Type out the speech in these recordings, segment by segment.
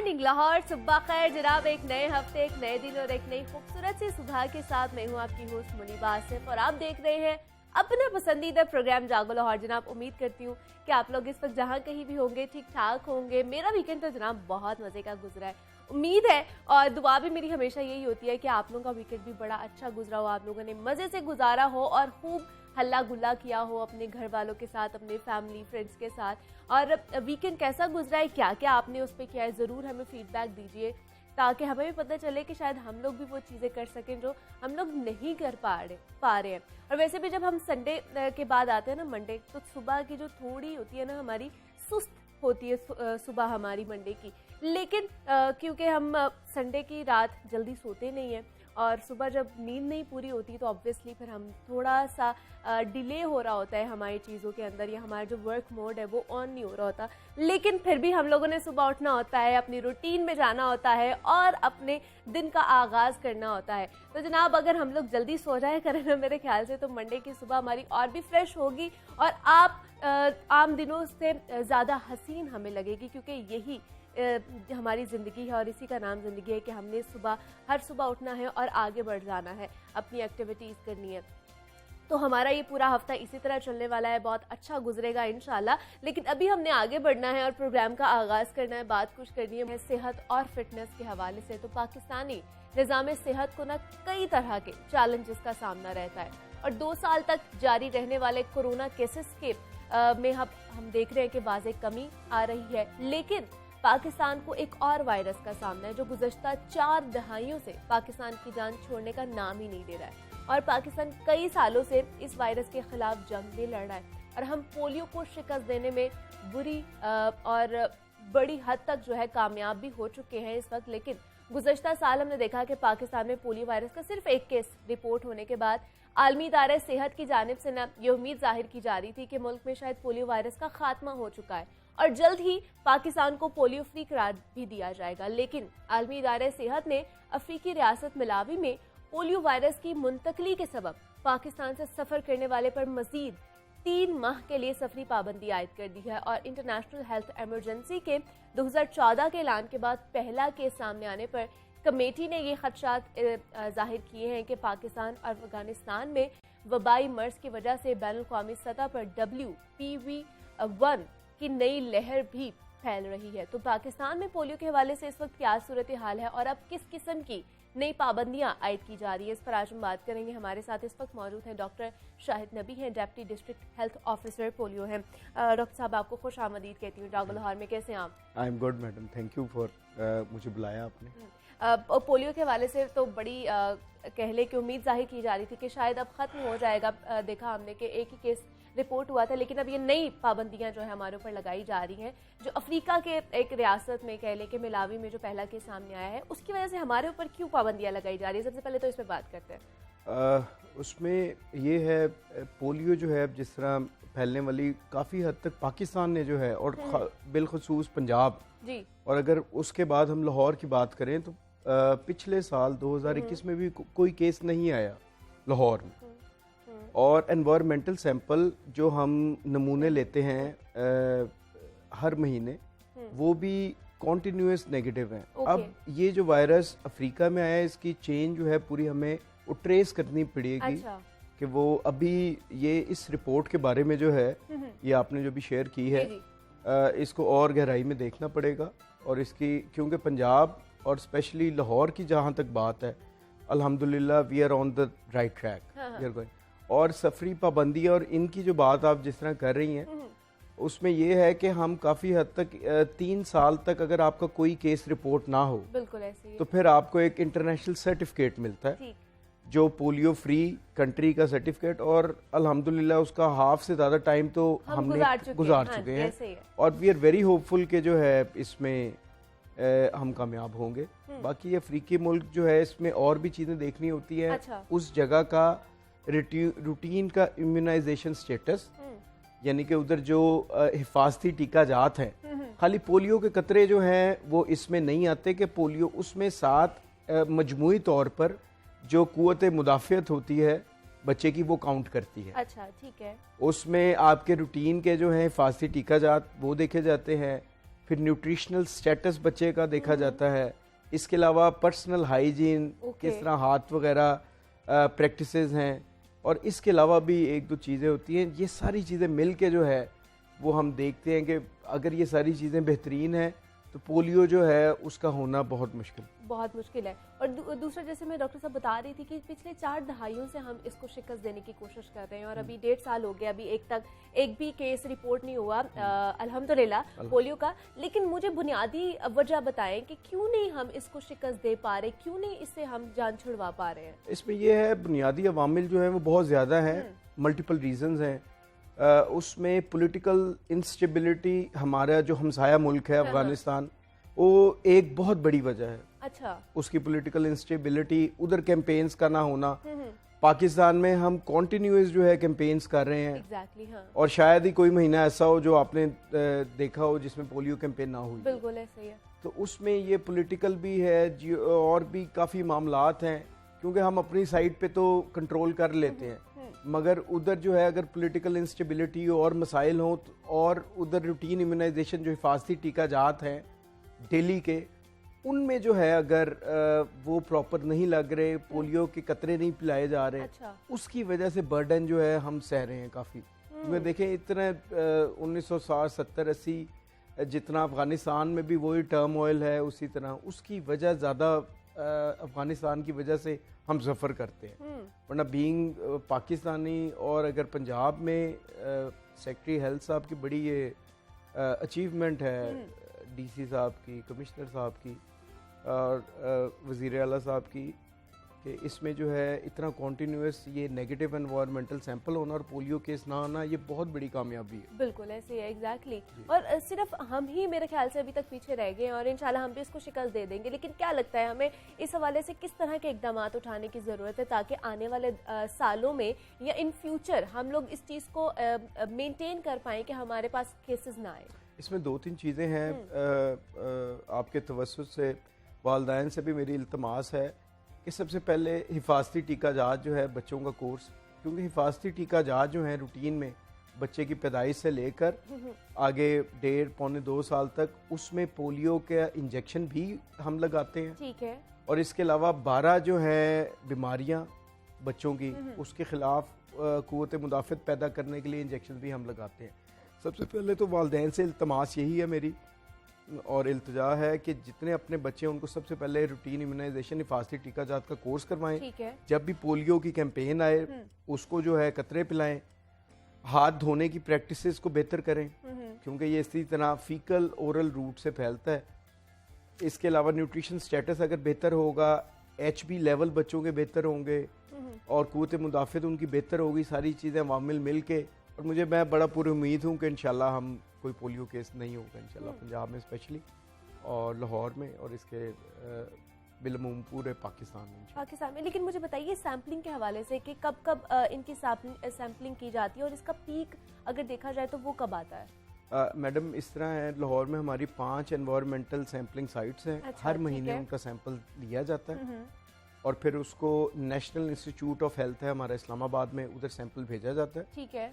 Morning Lahore, सुबह खैर जनाब। एक नए हफ्ते, एक नए दिन और एक नई खूबसूरत सी सुबह के साथ मैं हूँ आपकी होस्ट मुनीबा आसिफ और आप देख रहे हैं अपना पसंदीदा प्रोग्राम जागो लाहौर। जनाब उम्मीद करती हूँ कि आप लोग इस वक्त जहाँ कहीं भी होंगे ठीक ठाक होंगे। मेरा वीकेंड तो जनाब बहुत मजे का गुजरा है, उम्मीद है और दुआ भी मेरी हमेशा यही होती है कि आप लोगों का वीकेंड भी बड़ा अच्छा गुजरा हो, आप लोगों ने मजे से गुजारा हो और खूब हल्ला गुल्ला किया हो अपने घर वालों के साथ, अपने फैमिली फ्रेंड्स के साथ। और वीकेंड कैसा गुजरा है, क्या क्या आपने उस पर किया है, ज़रूर हमें फीडबैक दीजिए ताकि हमें भी पता चले कि शायद हम लोग भी वो चीज़ें कर सकें जो हम लोग नहीं कर पा रहे हैं। और वैसे भी जब हम संडे के बाद आते हैं ना मंडे, तो सुबह की जो थोड़ी होती है ना हमारी सुस्त होती है सुबह हमारी मंडे की, लेकिन क्योंकि हम संडे की रात जल्दी सोते नहीं हैं और सुबह जब नींद नहीं पूरी होती तो ऑब्वियसली फिर हम थोड़ा सा डिले हो रहा होता है हमारी चीज़ों के अंदर, या हमारा जो वर्क मोड है वो ऑन नहीं हो रहा होता। लेकिन फिर भी हम लोगों ने सुबह उठना होता है, अपनी रूटीन में जाना होता है और अपने दिन का आगाज़ करना होता है। तो जनाब अगर हम लोग जल्दी सो जाए करें ना, मेरे ख्याल से तो मंडे की सुबह हमारी और भी फ्रेश होगी और आप आम दिनों से ज़्यादा हसीन हमें लगेगी, क्योंकि यही हमारी ज़िंदगी है और इसी का नाम ज़िंदगी है कि हमने हर सुबह उठना है और आगे बढ़ जाना है, अपनी एक्टिविटीज़ करनी है। तो हमारा ये पूरा हफ्ता इसी तरह चलने वाला है, बहुत अच्छा गुजरेगा इंशाल्लाह। लेकिन अभी हमने आगे बढ़ना है और प्रोग्राम का आगाज़ करना है, बात कुछ करनी है सेहत और फिटनेस के हवाले से। तो पाकिस्तानी निज़ाम सेहत को ना कई तरह के चैलेंजेस का सामना रहता है और 2 साल तक जारी रहने वाले कोरोना केसेस के में हम देख रहे हैं कि वाज़े कमी आ रही है। लेकिन पाकिस्तान को एक और वायरस का सामना है जो गुज़श्ता 4 दहाइयों से पाकिस्तान की जान छोड़ने का नाम ही नहीं ले रहा है और पाकिस्तान कई सालों से इस वायरस के खिलाफ जंग में लड़ रहा है और हम पोलियो को शिकस्त देने में बुरी और बड़ी हद तक जो है कामयाब भी हो चुके हैं इस वक्त। लेकिन गुज़श्ता साल हमने देखा कि पाकिस्तान में पोलियो वायरस का सिर्फ 1 केस रिपोर्ट होने के बाद आलमी इदारे सेहत की जानिब से न ये उम्मीद जाहिर की जा रही थी कि मुल्क में शायद पोलियो वायरस का खात्मा हो चुका है और जल्द ही पाकिस्तान को पोलियो फ्री करार भी दिया जाएगा। लेकिन आलमी इदारे सेहत ने अफ्रीकी रियासत मलावी में पोलियो वायरस की मुंतकली के सबब पाकिस्तान से सफ़र करने वाले पर मजीद 3 माह के लिए सफरी पाबंदी आयद कर दी है और इंटरनेशनल हेल्थ एमरजेंसी के 2014 के ऐलान के बाद पहला केस सामने आने पर कमेटी ने ये खदशात जाहिर किए हैं कि पाकिस्तान और अफगानिस्तान में वबाई मर्ज की वजह से बैनुल-अक़वामी सतह पर WPV1 की नई लहर भी फैल रही है। तो पाकिस्तान में पोलियो के हवाले से इस वक्त क्या सूरत हाल है और अब किस किस्म की नई पाबंदियां आयद की जा रही है, इस पर आज हम बात करेंगे। हमारे साथ इस वक्त मौजूद हैं डॉक्टर शाहिद नबी हैं, deputy district health officer polio हैं। डॉक्टर साहब आपको खुश आमदीद कहती हूँ जागो लाहौर में। कैसे हैं आप? I am good madam, thank you for मुझे बुलाया आपने। पोलियो के हवाले से तो बड़ी कह ले कि उम्मीद जाहिर की जा रही थी कि शायद अब ख़त्म हो जाएगा। देखा हमने कि एक ही केस रिपोर्ट हुआ था, लेकिन अब ये नई पाबंदियां जो है हमारे ऊपर लगाई जा रही हैं, जो अफ्रीका के एक रियासत में कह ले कि मिलावी में जो पहला केस सामने आया है उसकी वजह से हमारे ऊपर क्यों पाबंदियां लगाई जा रही है? सबसे पहले तो इस पर बात करते हैं। उसमें ये है पोलियो जो है जिस तरह फैलने वाली काफ़ी हद तक पाकिस्तान ने जो है और बिलखसूस पंजाब जी, और अगर उसके बाद हम लाहौर की बात करें तो पिछले साल 2021 में भी कोई केस नहीं आया लाहौर में और एनवायरमेंटल सैंपल जो हम नमूने लेते हैं हर महीने वो भी कॉन्टिन्यूस नेगेटिव हैं। अब ये जो वायरस अफ्रीका में आया है इसकी चेन जो है पूरी हमें ट्रेस करनी पड़ेगी कि वो अभी ये इस रिपोर्ट के बारे में जो है ये आपने जो भी शेयर की है इसको और गहराई में देखना पड़ेगा और इसकी, क्योंकि पंजाब और स्पेशली लाहौर की जहाँ तक बात है अल्हम्दुलिल्लाह we are on the right track. और सफरी पाबंदी और इनकी जो बात आप जिस तरह कर रही हैं उसमें ये है कि हम काफ़ी हद तक 3 साल तक अगर आपका कोई केस रिपोर्ट ना हो बिल्कुल ऐसे तो फिर आपको एक इंटरनेशनल सर्टिफिकेट मिलता है जो पोलियो फ्री कंट्री का सर्टिफिकेट, और अल्हम्दुलिल्लाह उसका हाफ से ज़्यादा टाइम तो हमने गुजार चुके हैं और वी आर वेरी होपफुल के जो है इसमें हम कामयाब होंगे। बाकी अफ्रीकी मुल्क जो है इसमें और भी चीज़ें देखनी होती है। उस जगह का रूटीन का इम्यूनाइजेशन स्टेटस, यानी कि उधर जो हिफाजती टीका जात है, खाली पोलियो के कतरे जो हैं वो इसमें नहीं आते कि पोलियो उसमें साथ मजमूई तौर पर जो कुव्वत मुदाफ़ियत होती है बच्चे की वो काउंट करती है। ठीक है। उसमें आपके रूटीन के जो हैं हिफाजती टीका जात वो देखे जाते हैं, फिर न्यूट्रिशनल स्टेटस बच्चे का देखा जाता है, इसके अलावा पर्सनल हाइजीन, किस तरह हाथ वगैरह प्रैक्टिसेस हैं, और इसके अलावा भी एक दो चीज़ें होती हैं। ये सारी चीज़ें मिल के जो है वो हम देखते हैं कि अगर ये सारी चीज़ें बेहतरीन हैं तो पोलियो जो है उसका होना बहुत मुश्किल है। और दूसरा, जैसे मैं डॉक्टर साहब बता रही थी कि पिछले 4 दहाइयों से हम इसको शिकस्त देने की कोशिश कर रहे हैं और अभी 1.5 साल हो गया, अभी एक भी केस रिपोर्ट नहीं हुआ अल्हम्दुलिल्लाह पोलियो का। लेकिन मुझे बुनियादी वजह बताएं कि क्यों नहीं हम इसको शिकस्त दे पा रहे, क्यों नहीं इससे हम जान छुड़वा पा रहे हैं? इसमें यह है, बुनियादी अवामिल जो है वो बहुत ज़्यादा हैं, मल्टीपल रीजंस हैं। उसमें पॉलिटिकल इंस्टेबिलिटी, हमारा जो हमसाया मुल्क है अफगानिस्तान, वो एक बहुत बड़ी वजह है। अच्छा। उसकी पॉलिटिकल इंस्टेबिलिटी, उधर कैंपेन्स का ना होना। पाकिस्तान में हम कॉन्टिन्यूस जो है कैंपेन्स कर रहे हैं। Exactly, हाँ। और शायद ही कोई महीना ऐसा हो जो आपने देखा हो जिसमें पोलियो कैंपेन ना हुई। बिल्कुल ऐसा ही है। तो उसमें ये पॉलिटिकल भी है और भी काफ़ी मामलात हैं, क्योंकि हम अपनी साइड पे तो कंट्रोल कर लेते हैं, मगर उधर जो है अगर पॉलिटिकल इंस्टेबिलिटी और मसाइल हों और उधर रूटीन इम्यूनाइजेशन जो हिफाजती टीका जात हैं डेली के, उनमें जो है अगर वो प्रॉपर नहीं लग रहे, पोलियो के कतरे नहीं पिलाए जा रहे, अच्छा। उसकी वजह से बर्डन जो है हम सह रहे हैं काफ़ी। क्योंकि देखें इतने 1960, 70, 80 जितना अफगानिस्तान में भी वही टर्म ऑयल है, उसी तरह उसकी वजह ज़्यादा अफगानिस्तान की वजह से हम सफ़र करते हैं। वरना बीइंग पाकिस्तानी, और अगर पंजाब में सेक्रेटरी हेल्थ साहब की बड़ी ये अचीवमेंट है, डीसी साहब की, कमिश्नर साहब की और वज़ीर आला साहब की, कि इसमें जो है इतना कॉन्टीन्यूस ये नेगेटिव एनवायरमेंटल सैंपल होना और पोलियो केस ना आना, ये बहुत बड़ी कामयाबी है। बिल्कुल ऐसे है, एग्जैक्टली। और सिर्फ हम ही मेरे ख्याल से अभी तक पीछे रह गए हैं और इंशाल्लाह हम भी इसको शिकस्त दे देंगे। लेकिन क्या लगता है हमें इस हवाले से किस तरह के इकदाम उठाने की ज़रूरत है ताकि आने वाले सालों में या इन फ्यूचर हम लोग इस चीज़ को मेनटेन कर पाएँ कि हमारे पास केसेस ना आए? इसमें 2-3 चीज़ें हैं। आपके तवस्सुस से वालिदैन से भी मेरी इल्तमास है कि सबसे पहले हिफाजती टीका जात जो है बच्चों का कोर्स, क्योंकि हिफाजती टीका जात जो है रूटीन में बच्चे की पैदाइश से लेकर आगे 1.5-2 साल तक, उसमें पोलियो का इंजेक्शन भी हम लगाते हैं। ठीक है। और इसके अलावा 12 जो है बीमारियां बच्चों की, उसके खिलाफ क़ुव्वत मुदाफ़त पैदा करने के लिए इंजेक्शन भी हम लगाते हैं। सबसे पहले तो वालिदैन से इल्तमास यही है मेरी और इल्तिजा है कि जितने अपने बच्चे हैं उनको सबसे पहले रूटीन इम्यूनाइजेशन हिफाजती टीका जात का कोर्स करवाएं। ठीक है। जब भी पोलियो की कैंपेन आए उसको जो है कतरे पिलाएं, हाथ धोने की प्रैक्टिसेस को बेहतर करें, क्योंकि ये इसी तरह फीकल ओरल रूट से फैलता है। इसके अलावा न्यूट्रिशन स्टेटस अगर बेहतर होगा, HB लेवल बच्चों के बेहतर होंगे और क़ुव्वत मुदाफ़त उनकी बेहतर होगी, सारी चीज़ें अवामिल मिल के, और मैं बड़ा पूरी उम्मीद हूँ कि इंशाल्लाह हम कोई पोलियो केस नहीं होगा इंशाल्लाह पंजाब में स्पेशली, और लाहौर में, और इसके बिलमुम पूरे पाकिस्तान में। लेकिन मुझे बताइए सैम्पलिंग के हवाले से कि कब कब इनकी सैम्पलिंग की जाती है और इसका पीक अगर देखा जाए तो वो कब आता है? मैडम इस तरह है, लाहौर में हमारी 5 एनवायरमेंटल सैम्पलिंग साइट्स हैं। अच्छा, हर महीने उनका सैंपल लिया जाता है और फिर उसको नेशनल इंस्टीट्यूट ऑफ हेल्थ है हमारा इस्लामाबाद में, उधर सैंपल भेजा जाता है। ठीक है।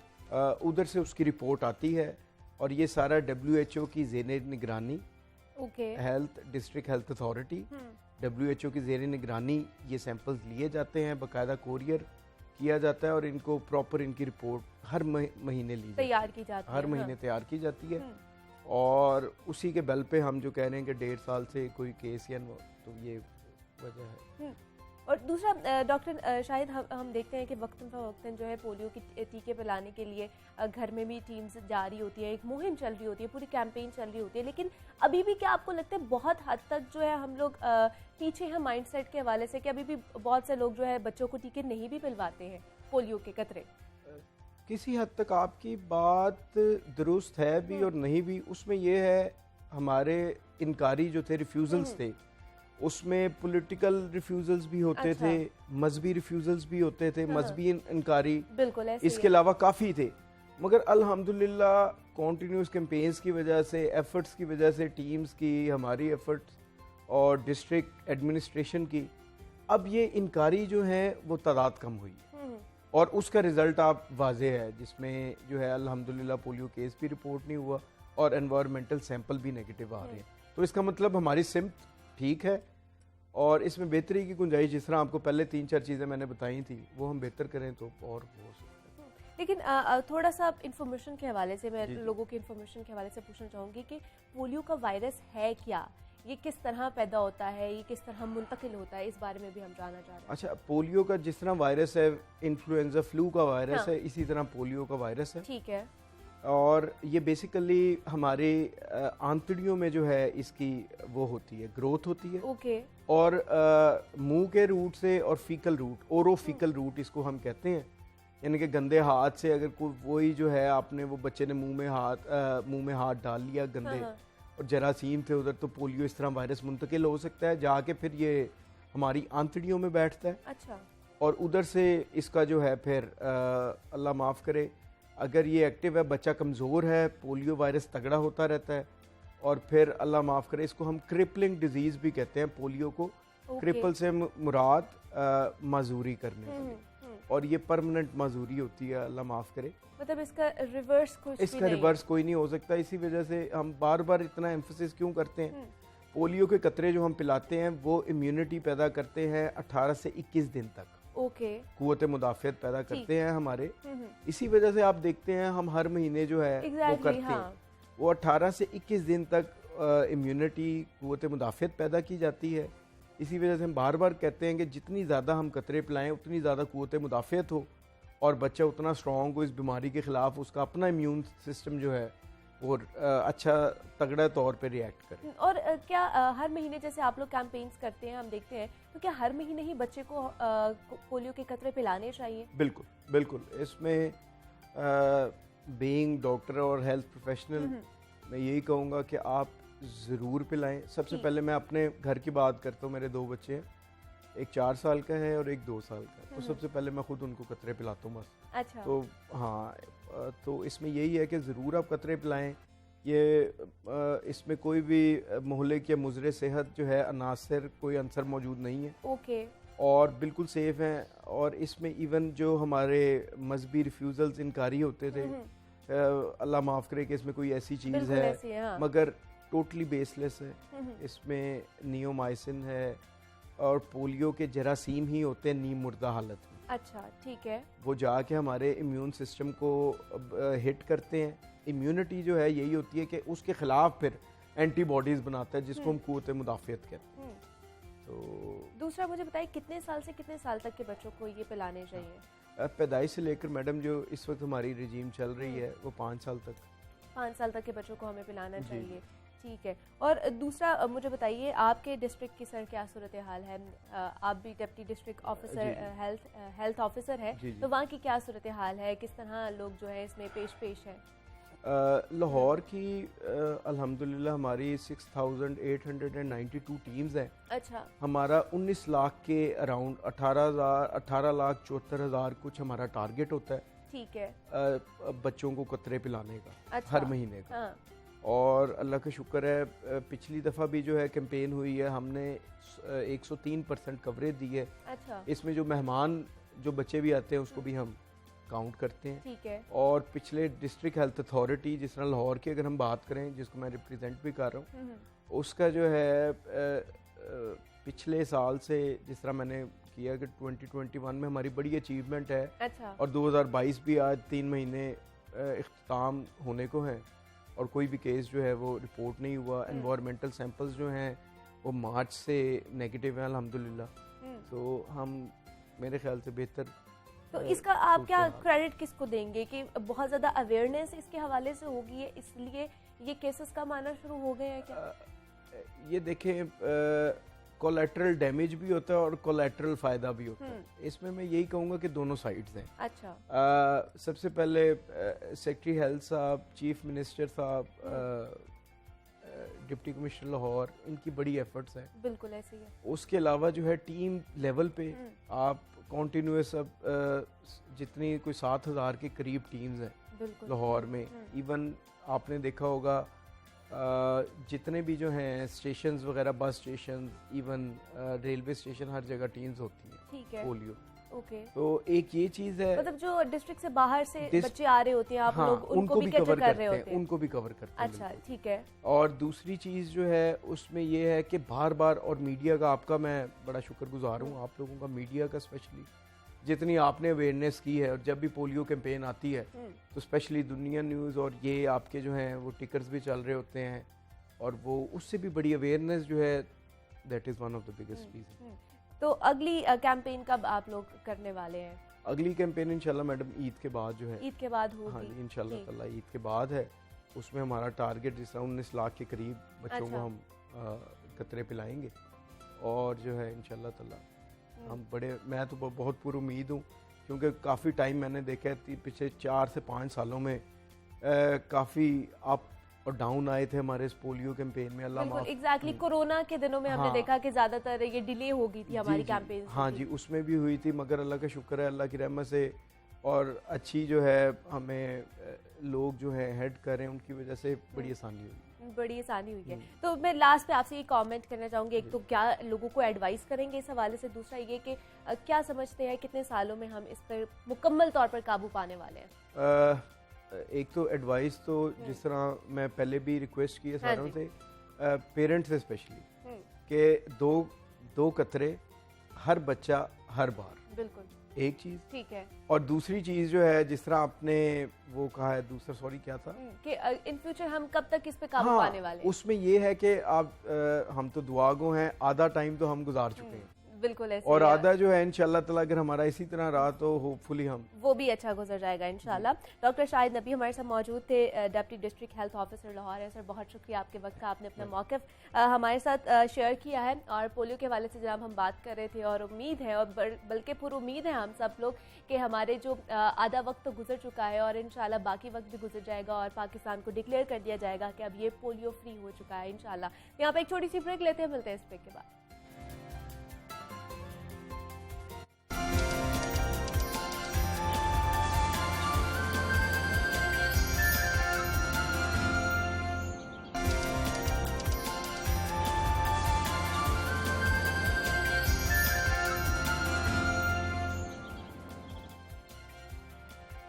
उधर से उसकी रिपोर्ट आती है और ये सारा WHO की ज़ेरे निगरानी, health district health authority, WHO की ज़ेरे निगरानी ये सैंपल्स लिए जाते हैं, बाकायदा कोरियर किया जाता है और इनको प्रॉपर इनकी रिपोर्ट हर महीने ली तैयार की जाती है, हर महीने तैयार की जाती है। और उसी के बल पे हम जो कह रहे हैं कि 1.5 साल से कोई केस या तो ये वजह है। और दूसरा डॉक्टर शाहिद, हम देखते हैं कि वक्तन फ़वक्तन जो है पोलियो के टीके पिलाने के लिए घर में भी टीम्स जारी होती है, एक मुहिम चल रही होती है, पूरी कैंपेन चल रही होती है। लेकिन अभी भी क्या आपको लगता है बहुत हद तक जो है हम लोग पीछे हैं माइंडसेट के हवाले से कि अभी भी बहुत से लोग जो है बच्चों को टीके नहीं भी पिलवाते हैं पोलियो के कतरे? किसी हद तक आपकी बात दुरुस्त है भी और नहीं भी। उसमें यह है, हमारे इनकारी जो थे, रिफ्यूज़ल्स थे, उसमें पॉलिटिकल रिफ्यूज़ल्स भी होते थे, मजहबी रिफ्यूज़ल्स भी होते थे, मजहबी इनकारी, बिल्कुल इसके अलावा काफ़ी थे। मगर अल्हम्दुलिल्लाह कॉन्टीन्यूस कैंपेन्स की वजह से, एफर्ट्स की वजह से, टीम्स की, हमारी एफर्ट्स और डिस्ट्रिक्ट एडमिनिस्ट्रेशन की, अब ये इनकारी जो है वो तादाद कम हुई और उसका रिज़ल्ट आप वाज़े है, जिसमें जो है अल्हम्दुलिल्लाह पोलियो केस भी रिपोर्ट नहीं हुआ और एनवायरमेंटल सैंपल भी नेगेटिव आ रहे हैं। तो इसका मतलब हमारी सिम्त ठीक है और इसमें बेहतरी की गुंजाइश, जिस तरह आपको पहले 3-4 चीज़ें मैंने बताई थी, वो हम बेहतर करें तो और हो सकता है। लेकिन थोड़ा सा इन्फॉर्मेशन के हवाले से मैं लोगों की इन्फॉर्मेशन के हवाले से पूछना चाहूँगी कि पोलियो का वायरस है क्या, ये किस तरह पैदा होता है, ये किस तरह मुंतकिल होता है, इस बारे में भी हम जानना चाह रहे हैं। अच्छा, पोलियो का जिस तरह वायरस है, इन्फ्लुएंजा फ्लू का वायरस है, इसी तरह पोलियो का वायरस है। ठीक है। और ये बेसिकली हमारे आंतड़ियों में जो है इसकी वो होती है, ग्रोथ होती है। ओके। और मुंह के रूट से और फीकल रूट, ओरोफिकल रूट इसको हम कहते हैं, यानी कि गंदे हाथ से अगर कोई वही जो है आपने वो बच्चे ने मुंह में हाथ डाल लिया गंदे और जरासीम थे उधर, तो पोलियो इस तरह वायरस मुंतकिल हो सकता है, जाके फिर ये हमारी आंतड़ियों में बैठता है। अच्छा। और उधर से इसका जो है फिर अल्लाह माफ़ करे, अगर ये एक्टिव है, बच्चा कमज़ोर है, पोलियो वायरस तगड़ा होता रहता है और फिर अल्लाह माफ़ करे इसको हम क्रिपलिंग डिजीज़ भी कहते हैं पोलियो को। क्रिपल से मुराद माजूरी करने वाली, और ये परमानेंट माजूरी होती है, अल्लाह माफ़ करे। मतलब इसका रिवर्स कोई नहीं हो सकता। इसी वजह से हम बार बार इतना एम्फोसिस क्यों करते हैं, पोलियो के कतरे जो हम पिलाते हैं वो इम्यूनिटी पैदा करते हैं 18 से 21 दिन तक। ओके। कुव्वत मुदाफ़ियत पैदा करते हैं हमारे। इसी वजह से आप देखते हैं हम हर महीने जो है वो करते हैं, वो 18 से 21 दिन तक इम्यूनिटी कुव्वत मुदाफ़ियत पैदा की जाती है। इसी वजह से हम बार बार कहते हैं कि जितनी ज़्यादा हम कतरे पिलाएं उतनी ज़्यादा कुव्वत मुदाफ़ियत हो और बच्चा उतना स्ट्रॉन्ग हो इस बीमारी के ख़िलाफ़, उसका अपना इम्यून सिस्टम जो है और अच्छा तगड़ा तौर पे रिएक्ट करे। और क्या हर महीने जैसे आप लोग कैंपेन्स करते हैं, हम देखते हैं, तो क्या हर महीने ही बच्चे को पोलियो के कतरे पिलाने चाहिए? बिल्कुल बिल्कुल। इसमें बीइंग डॉक्टर और हेल्थ प्रोफेशनल मैं यही कहूँगा कि आप ज़रूर पिलाएं। सबसे पहले मैं अपने घर की बात करता हूँ, मेरे 2 बच्चे हैं, एक 4 साल का है और एक 2 साल का है, तो सबसे पहले मैं खुद उनको कतरे पिलाता हूँ बस। अच्छा। तो हाँ, तो इसमें यही है कि ज़रूर आप कतरे पिलाएं। ये इसमें कोई भी मुहलिक या मुज़रे सेहत जो है अनासर कोई अंसर मौजूद नहीं है। ओके। और बिल्कुल सेफ हैं। और इसमें इवन जो हमारे मजहबी रिफ्यूज़ल्स इनकारी होते थे, अल्लाह माफ़ करे कि इसमें कोई ऐसी चीज़ है, हाँ। मगर टोटली बेसलेस है। इसमें नियोमाइसिन है और पोलियो के जरासीम ही होते हैं नीम मुर्दा हालत में। अच्छा, ठीक है। वो जाके हमारे इम्यून सिस्टम को हिट करते हैं। इम्यूनिटी जो है यही होती है कि उसके खिलाफ फिर एंटीबॉडीज बनाता है, जिसको हम कुव्वत मुदाफ़ियत कहते हैं। तो दूसरा मुझे बताइए, कितने साल से कितने साल तक के बच्चों को ये पिलाने चाहिए? पैदाइश से लेकर मैडम जो इस वक्त हमारी रजीम चल रही है वो 5 साल तक। 5 साल तक के बच्चों को हमें पिलाना चाहिए, ठीक है। और दूसरा मुझे बताइए, आपके डिस्ट्रिक्ट की सर क्या सूरत हाल है? आप भी deputy district officer health officer है, तो वहाँ की क्या सूरत हाल है, किस तरह लोग जो है इसमें पेश है? लाहौर की अल्हम्दुलिल्लाह हमारी 6,892 टीम्स हैं। अच्छा। हमारा 19 लाख के अराउंड 18,74,000 कुछ हमारा टारगेट होता है, ठीक है, बच्चों को कतरे पिलाने का। अच्छा। हर महीने का। हाँ। और अल्लाह का शुक्र है, पिछली दफ़ा भी जो है कैंपेन हुई है, हमने 103% कवरेज दी है। अच्छा। इसमें जो मेहमान जो बच्चे भी आते हैं उसको भी हम काउंट करते हैं, ठीक है। और पिछले डिस्ट्रिक्ट हेल्थ अथॉरिटी जिस तरह लाहौर की अगर हम बात करें, जिसको मैं रिप्रेजेंट भी कर रहा हूँ, उसका जो है पिछले साल से जिस तरह मैंने किया कि 2021 में हमारी बड़ी अचीवमेंट है। अच्छा। और 2022 भी आज 3 महीने इख्तिताम होने को हैं और कोई भी केस जो है वो रिपोर्ट नहीं हुआ। एनवायरमेंटल सैंपल्स जो हैं वो मार्च से नेगेटिव हैं अल्हम्दुलिल्लाह। तो हम मेरे ख्याल से बेहतर। तो इसका आप क्या क्रेडिट किसको देंगे कि बहुत ज़्यादा अवेयरनेस इसके हवाले से होगी है, इसलिए ये केसेस कम आना शुरू हो गए हैं क्या? ये देखें, कोलैटरल डैमेज भी होता है और कोलैटरल फ़ायदा भी होता है। इसमें मैं यही कहूँगा कि दोनों साइड्स हैं। अच्छा। सबसे पहले सेक्रेटरी हेल्थ साहब, चीफ मिनिस्टर साहब, डिप्टी कमिश्नर लाहौर, इनकी बड़ी एफर्ट्स हैं। बिल्कुल ऐसे ही है। उसके अलावा जो है टीम लेवल पे आप कॉन्टीन्यूस अब जितनी कोई 7,000 के करीब टीम्स हैं लाहौर में। इवन आपने देखा होगा जितने भी जो हैं स्टेशंस वगैरह, bus station, even railway station, हर जगह टीम्स होती हैं, ठीक है। पोलियो। ओके। तो एक ये चीज है, मतलब जो डिस्ट्रिक्ट से बाहर से बच्चे आ रहे होते हैं, आप लोग उनको भी कैटर कर रहे होते हैं? उनको भी कवर करते हैं। अच्छा, ठीक है। और दूसरी चीज जो है उसमें ये है कि बार बार, और मीडिया का आपका मैं बड़ा शुक्रगुजार हूँ, आप लोगों का, मीडिया का स्पेशली, जितनी आपने अवेयरनेस की है। और जब भी पोलियो कैंपेन आती है तो स्पेशली दुनिया न्यूज़ और ये आपके जो हैं वो टिकर्स भी चल रहे होते हैं, और वो उससे भी बड़ी अवेयरनेस जो है, that is one of the biggest reason. तो अगली कैंपेन कब आप लोग करने वाले हैं? अगली कैंपेन इंशाल्लाह मैडम ईद के बाद जो है, ईद के बाद होगी। हाँ इंशाल्लाह ताला ईद के बाद है। उसमें हमारा टारगेट जिस तरह 19 लाख के करीब बच्चों को हम कतरे पिलाएंगे, और जो है इंशाल्लाह ताला हम बड़े, मैं तो बहुत पूरी उम्मीद हूँ, क्योंकि काफ़ी टाइम मैंने देखा है पिछले 4 से 5 सालों में काफ़ी अप और डाउन आए थे हमारे इस पोलियो कैंपेन में। अल्लाह माफ। एग्जैक्टली कोरोना के दिनों में हमने देखा कि ज्यादातर ये डिले हो गई थी हमारी कैंपेन। हाँ जी, उसमें भी हुई थी, मगर अल्लाह का शुक्र है, अल्लाह की रहमत से, और अच्छी जो है हमें लोग जो है हेड कर रहे हैं, उनकी वजह से बड़ी आसानी हुई, बड़ी आसानी हुई है। तो मैं लास्ट पे आपसे ये कमेंट करना चाहूँगी, एक तो क्या लोगों को एडवाइस करेंगे इस हवाले से, दूसरा ये कि क्या समझते हैं कितने सालों में हम इस पर मुकम्मल तौर पर काबू पाने वाले हैं? एक तो एडवाइस तो जिस तरह मैं पहले भी रिक्वेस्ट की है सारों से, पेरेंट्स से स्पेशली, कि दो कतरे हर बच्चा हर बार, बिल्कुल एक चीज, ठीक है। और दूसरी चीज जो है, जिस तरह आपने वो कहा है, दूसरा सॉरी क्या था, कि इन फ्यूचर हम कब तक इस पे काबू पाने वाले हैं? उसमें ये है कि आप हम तो दुआगो हैं, आधा टाइम तो हम गुजार चुके हैं, बिल्कुल ऐसे, और आधा जो है इंशाल्लाह ताला अगर हमारा इसी तरह रहा तो होपफुली हम वो भी अच्छा गुजर जाएगा इंशाल्लाह। डॉक्टर शाहिद नबी हमारे साथ मौजूद थे, deputy district health officer Lahore है। सर बहुत शुक्रिया आपके वक्त का, आपने अपना मौक़िफ़ हमारे साथ शेयर किया है। और पोलियो के हवाले से जनाब हम बात कर रहे थे, और उम्मीद है, और बल्कि पूरी उम्मीद है हम सब लोग, कि हमारे जो आधा वक्त तो गुजर चुका है, और इंशाल्लाह बाकी वक्त भी गुजर जाएगा, और पाकिस्तान को डिक्लेयर कर दिया जाएगा कि अब ये पोलियो फ्री हो चुका है इंशाल्लाह। यहाँ पर एक छोटी सी ब्रेक लेते हैं, मिलते हैं इस ब्रेक के बाद।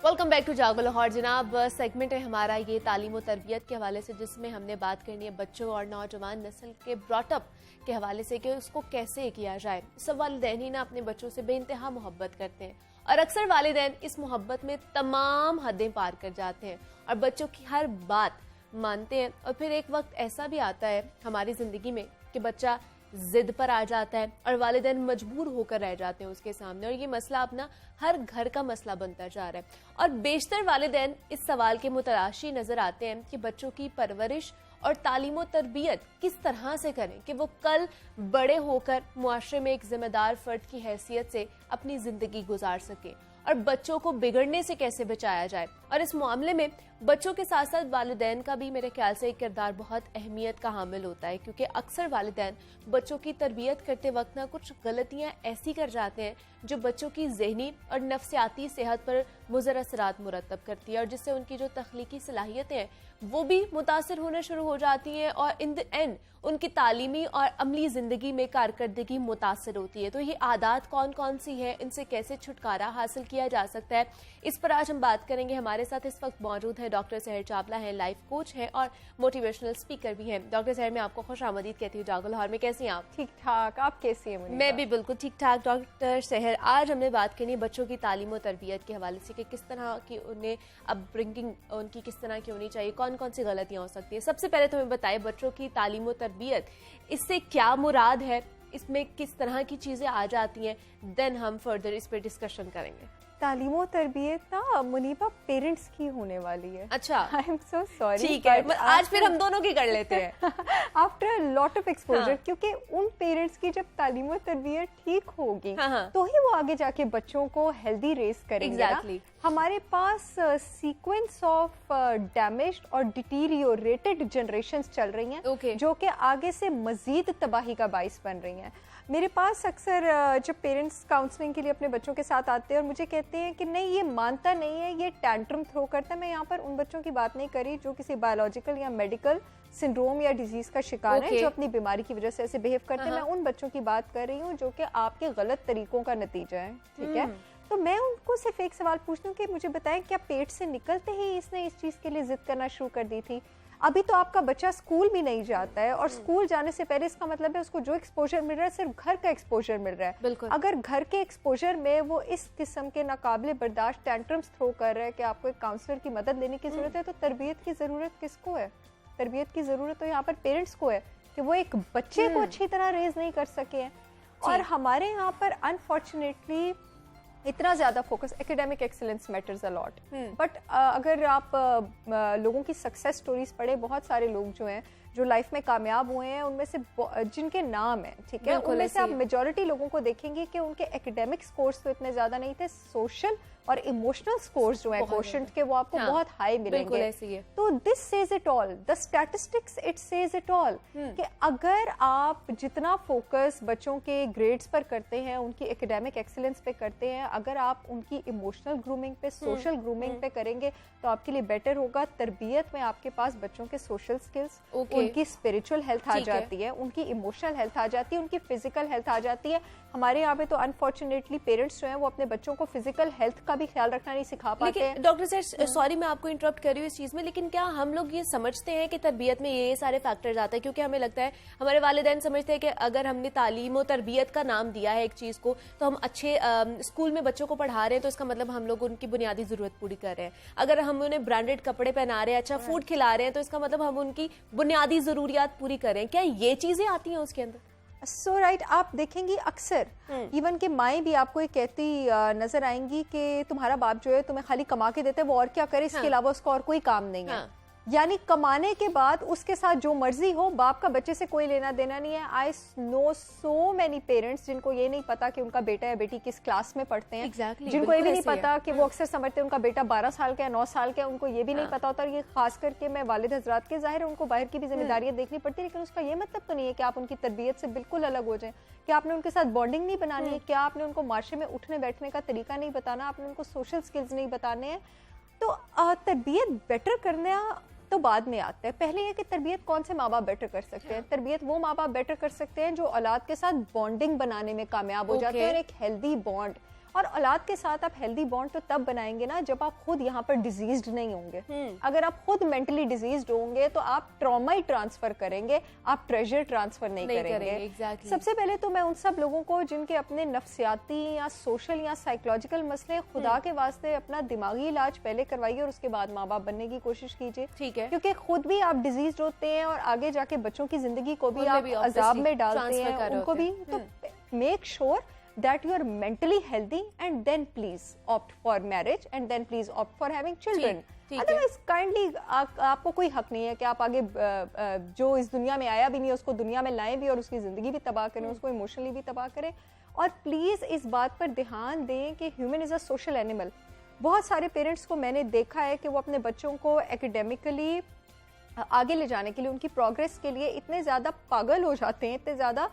वेलकम बैक टू जागो लाहौर। जनाब सेगमेंट है हमारा ये तालीम और तरबियत के हवाले से, जिसमें हमने बात करनी है बच्चों और नौजवान नस्ल के ब्रॉटअप के हवाले से, कि उसको कैसे किया जाए। सब वालिदैन ही ना अपने बच्चों से बेइंतहा मोहब्बत करते हैं, और अक्सर वालिदैन इस मोहब्बत में तमाम हदें पार कर जाते हैं और बच्चों की हर बात मानते हैं। और फिर एक वक्त ऐसा भी आता है हमारी जिंदगी में कि बच्चा जिद पर आ जाता है और वालिदैन मजबूर होकर रह जाते हैं उसके सामने, और ये मसला अपना हर घर का मसला बनता जा रहा है। और बेशतर वालिदैन इस सवाल के मुतलाशी नजर आते हैं कि बच्चों की परवरिश और तालीम और तरबियत किस तरह से करें कि वो कल बड़े होकर मुआशरे में एक जिम्मेदार फर्द की हैसियत से अपनी जिंदगी गुजार सके, और बच्चों को बिगड़ने से कैसे बचाया जाए। और इस मामले में बच्चों के साथ साथ वालिदैन का भी मेरे ख्याल से एक किरदार बहुत अहमियत का हामिल होता है, क्योंकि अक्सर वालिदैन बच्चों की तरबियत करते वक्त ना कुछ गलतियां ऐसी कर जाते हैं जो बच्चों की ज़हनी और नफ्सियाती सेहत पर मुज़र असरात मुरतब करती है, और जिससे उनकी जो तख्लीकी सलाहियतें हैं वो भी मुतासर होना शुरू हो जाती हैं, और इन द एंड उनकी तालीमी और अमली ज़िंदगी में कारकर्दगी मुतासर होती है। तो ये आदत कौन कौन सी है, इनसे कैसे छुटकारा हासिल किया जा सकता है, इस पर आज हम बात करेंगे। हमारे साथ इस वक्त मौजूद है डॉक्टर सहर चावला हैं, लाइफ कोच हैं और मोटिवेशनल स्पीकर भी हैं। डॉक्टर सहर, मैं आपको खुशामदीद कहती हूँ जागो लाहौर में। कैसी हैं आप? ठीक ठाक, आप कैसी हैं? मैं भी बिल्कुल ठीक ठाक। डॉक्टर सहर, आज हमने बात करनी है बच्चों की तालीम और तरबियत के हवाले से, कि किस तरह की उन्हें अपब्रिंगिंग उनकी किस तरह की होनी चाहिए, कौन कौन सी गलतियाँ हो सकती है। सबसे पहले तो हमें बताएं बच्चों की तालीम और तरबियत, इससे क्या मुराद है, इसमें किस तरह की चीज़ें आ जाती हैं, देन हम फर्दर इस पर डिस्कशन करेंगे। तालीम और तरबियत ना मुनीबा पेरेंट्स की होने वाली है। अच्छा, आई एम सो सॉरी। ठीक है, आज फिर हम दोनों की कर लेते हैं after a lot of exposure, क्योंकि उन पेरेंट्स की जब तालीम और तरबियत ठीक होगी तो ही वो आगे जाके बच्चों को हेल्दी रेस करेंगे। Exactly. हमारे पास सीक्वेंस ऑफ डैमेज्ड और डिटीरियोरेटेड जनरेशंस चल रही हैं, जो कि आगे से मजीद तबाही का बाइस बन रही हैं। मेरे पास अक्सर जब पेरेंट्स काउंसलिंग के लिए अपने बच्चों के साथ आते हैं और मुझे कहते हैं कि नहीं ये मानता नहीं है, ये टैंट्रम थ्रो करता है, मैं यहाँ पर उन बच्चों की बात नहीं करी जो किसी बायोलॉजिकल या मेडिकल सिंड्रोम या डिजीज का शिकार हैं, जो अपनी बीमारी की वजह से ऐसे बिहेव करते हैं। मैं उन बच्चों की बात कर रही हूँ जो कि आपके गलत तरीकों का नतीजा है, ठीक है। तो मैं उनको सिर्फ एक सवाल पूछती हूँ कि मुझे बताएं, क्या पेट से निकलते ही इसने इस चीज के लिए जिद करना शुरू कर दी थी? अभी तो आपका बच्चा स्कूल भी नहीं जाता है, और स्कूल जाने से पहले इसका मतलब है उसको जो एक्सपोजर मिल रहा है सिर्फ घर का एक्सपोजर मिल रहा है। अगर घर के एक्सपोजर में वो इस किस्म के नाकाबिले बर्दाश्त टेंट्रम्स थ्रो कर रहा है कि आपको एक काउंसलर की मदद लेने की जरूरत है, तो तरबियत की जरूरत किसको है? तरबियत की जरूरत तो यहाँ पर पेरेंट्स को है कि वो एक बच्चे को अच्छी तरह रेज नहीं कर सके हैं। और हमारे यहाँ पर अनफॉर्चुनेटली इतना ज्यादा focus, academic excellence matters a lot, but अगर आप लोगों की सक्सेस स्टोरीज पढ़े, बहुत सारे लोग जो हैं जो लाइफ में कामयाब हुए हैं, उनमें से जिनके नाम हैं, ठीक है, उनमें से आप मेजॉरिटी लोगों को देखेंगे कि उनके एकेडमिक स्कोर्स तो इतने ज्यादा नहीं थे, सोशल और इमोशनल स्कोर्स जो हैं कोशेंट के, वो आपको बहुत हाई मिलेंगे। तो this says it all, the statistics it says it all, कि अगर आप जितना फोकस बच्चों के ग्रेड्स पर करते हैं, उनकी एकेडमिक एक्सीलेंस पे करते हैं, अगर आप उनकी इमोशनल ग्रूमिंग पे, सोशल ग्रूमिंग पे करेंगे तो आपके लिए बेटर होगा। तरबियत में आपके पास बच्चों के सोशल स्किल्स, उनकी स्पिरिचुअल हेल्थ आ जाती है, उनकी इमोशनल हेल्थ आ जाती है, उनकी फिजिकल हेल्थ आ जाती है। हमारे यहाँ पे तो अनफॉर्चुनेटली पेरेंट्स जो हैं वो अपने बच्चों को फिजिकल हेल्थ का भी ख्याल रखना नहीं सिखा पाते हैं। डॉक्टर सर, सॉरी मैं आपको इंटरप्ट कर रही हूँ इस चीज में, लेकिन क्या हम लोग ये समझते हैं कि तरबियत में ये सारे फैक्टर्स आते हैं? क्योंकि हमें लगता है, हमारे वालिदैन समझते हैं कि अगर हमने तालीम और तरबियत का नाम दिया है एक चीज को, तो हम अच्छे स्कूल में बच्चों को पढ़ा रहे हैं, तो इसका मतलब हम लोग उनकी बुनियादी जरूरत पूरी कर रहे हैं। अगर हम उन्हें ब्रांडेड कपड़े पहना रहे हैं, अच्छा फूड खिला रहे हैं, तो इसका मतलब हम उनकी बुनियादी जरूरियात पूरी कर रहे हैं। क्या ये चीजें आती हैं उसके अंदर? सो राइट, आप देखेंगी अक्सर इवन कि माएँ भी आपको ये कहती नजर आएंगी कि तुम्हारा बाप जो है तुम्हें खाली कमा के देते है, वो और क्या करे, इसके अलावा उसका और कोई काम नहीं है। यानी कमाने के बाद उसके साथ जो मर्जी हो, बाप का बच्चे से कोई लेना देना नहीं है। I know so many parents जिनको ये नहीं पता कि उनका बेटा या बेटी किस क्लास में पढ़ते हैं, जिनको ये भी नहीं पता कि वो अक्सर समझते हैं उनका बेटा 12 साल का है, 9 साल का है, उनको ये भी नहीं पता होता। ये खास करके मैं वालिद हजरात के, जाहिर है उनको बाहर की भी जिम्मेदारियां देखनी पड़ती है, लेकिन उसका ये मतलब तो नहीं है कि आप उनकी तरबियत से बिल्कुल अलग हो जाए, कि आपने उनके साथ बॉन्डिंग नहीं बनानी है, क्या आपने उनको माशरे में उठने बैठने का तरीका नहीं बताना, आपने उनको सोशल स्किल्स नहीं बताने हैं। तो तरबियत बेटर करना तो बाद में आता है। पहले ये कि तरबियत कौन से माँ बाप बेटर कर सकते हैं? तरबियत वो माँ बाप बेटर कर सकते हैं जो औलाद के साथ बॉन्डिंग बनाने में कामयाब हो जाते हैं, और एक हेल्दी बॉन्ड। और औलाद के साथ आप हेल्दी बॉन्ड तो तब बनाएंगे ना जब आप खुद यहाँ पर डिजीज्ड नहीं होंगे। अगर आप खुद मेंटली डिजीज्ड होंगे तो आप ट्रॉमा ही ट्रांसफर करेंगे, आप ट्रेजर ट्रांसफर नहीं करेंगे। exactly. सबसे पहले तो मैं उन सब लोगों को जिनके अपने नफ्सियाती या सोशल या साइकोलॉजिकल मसले, खुदा के वास्ते अपना दिमागी इलाज पहले करवाइए और उसके बाद माँ बाप बनने की कोशिश कीजिए, ठीक है? क्योंकि खुद भी आप डिजीज होते हैं और आगे जाके बच्चों की जिंदगी को भी आप अजाब में डालते हैं, उनको भी। तो make sure that you are mentally healthy and then please opt for marriage and then please opt for having children. Otherwise kindly आपको कोई हक नहीं है कि आप आगे जो इस दुनिया में आया भी नहीं उसको दुनिया में लाएं भी और उसकी जिंदगी भी तबाह करें, उसको इमोशनली भी तबाह करें। और प्लीज इस बात पर ध्यान दें कि human is a social animal. बहुत सारे पेरेंट्स को मैंने देखा है कि वो अपने बच्चों को एकेडमिकली आगे ले जाने के लिए, उनकी प्रोग्रेस के लिए इतने ज़्यादा पागल हो जाते हैं, इतने ज़्यादा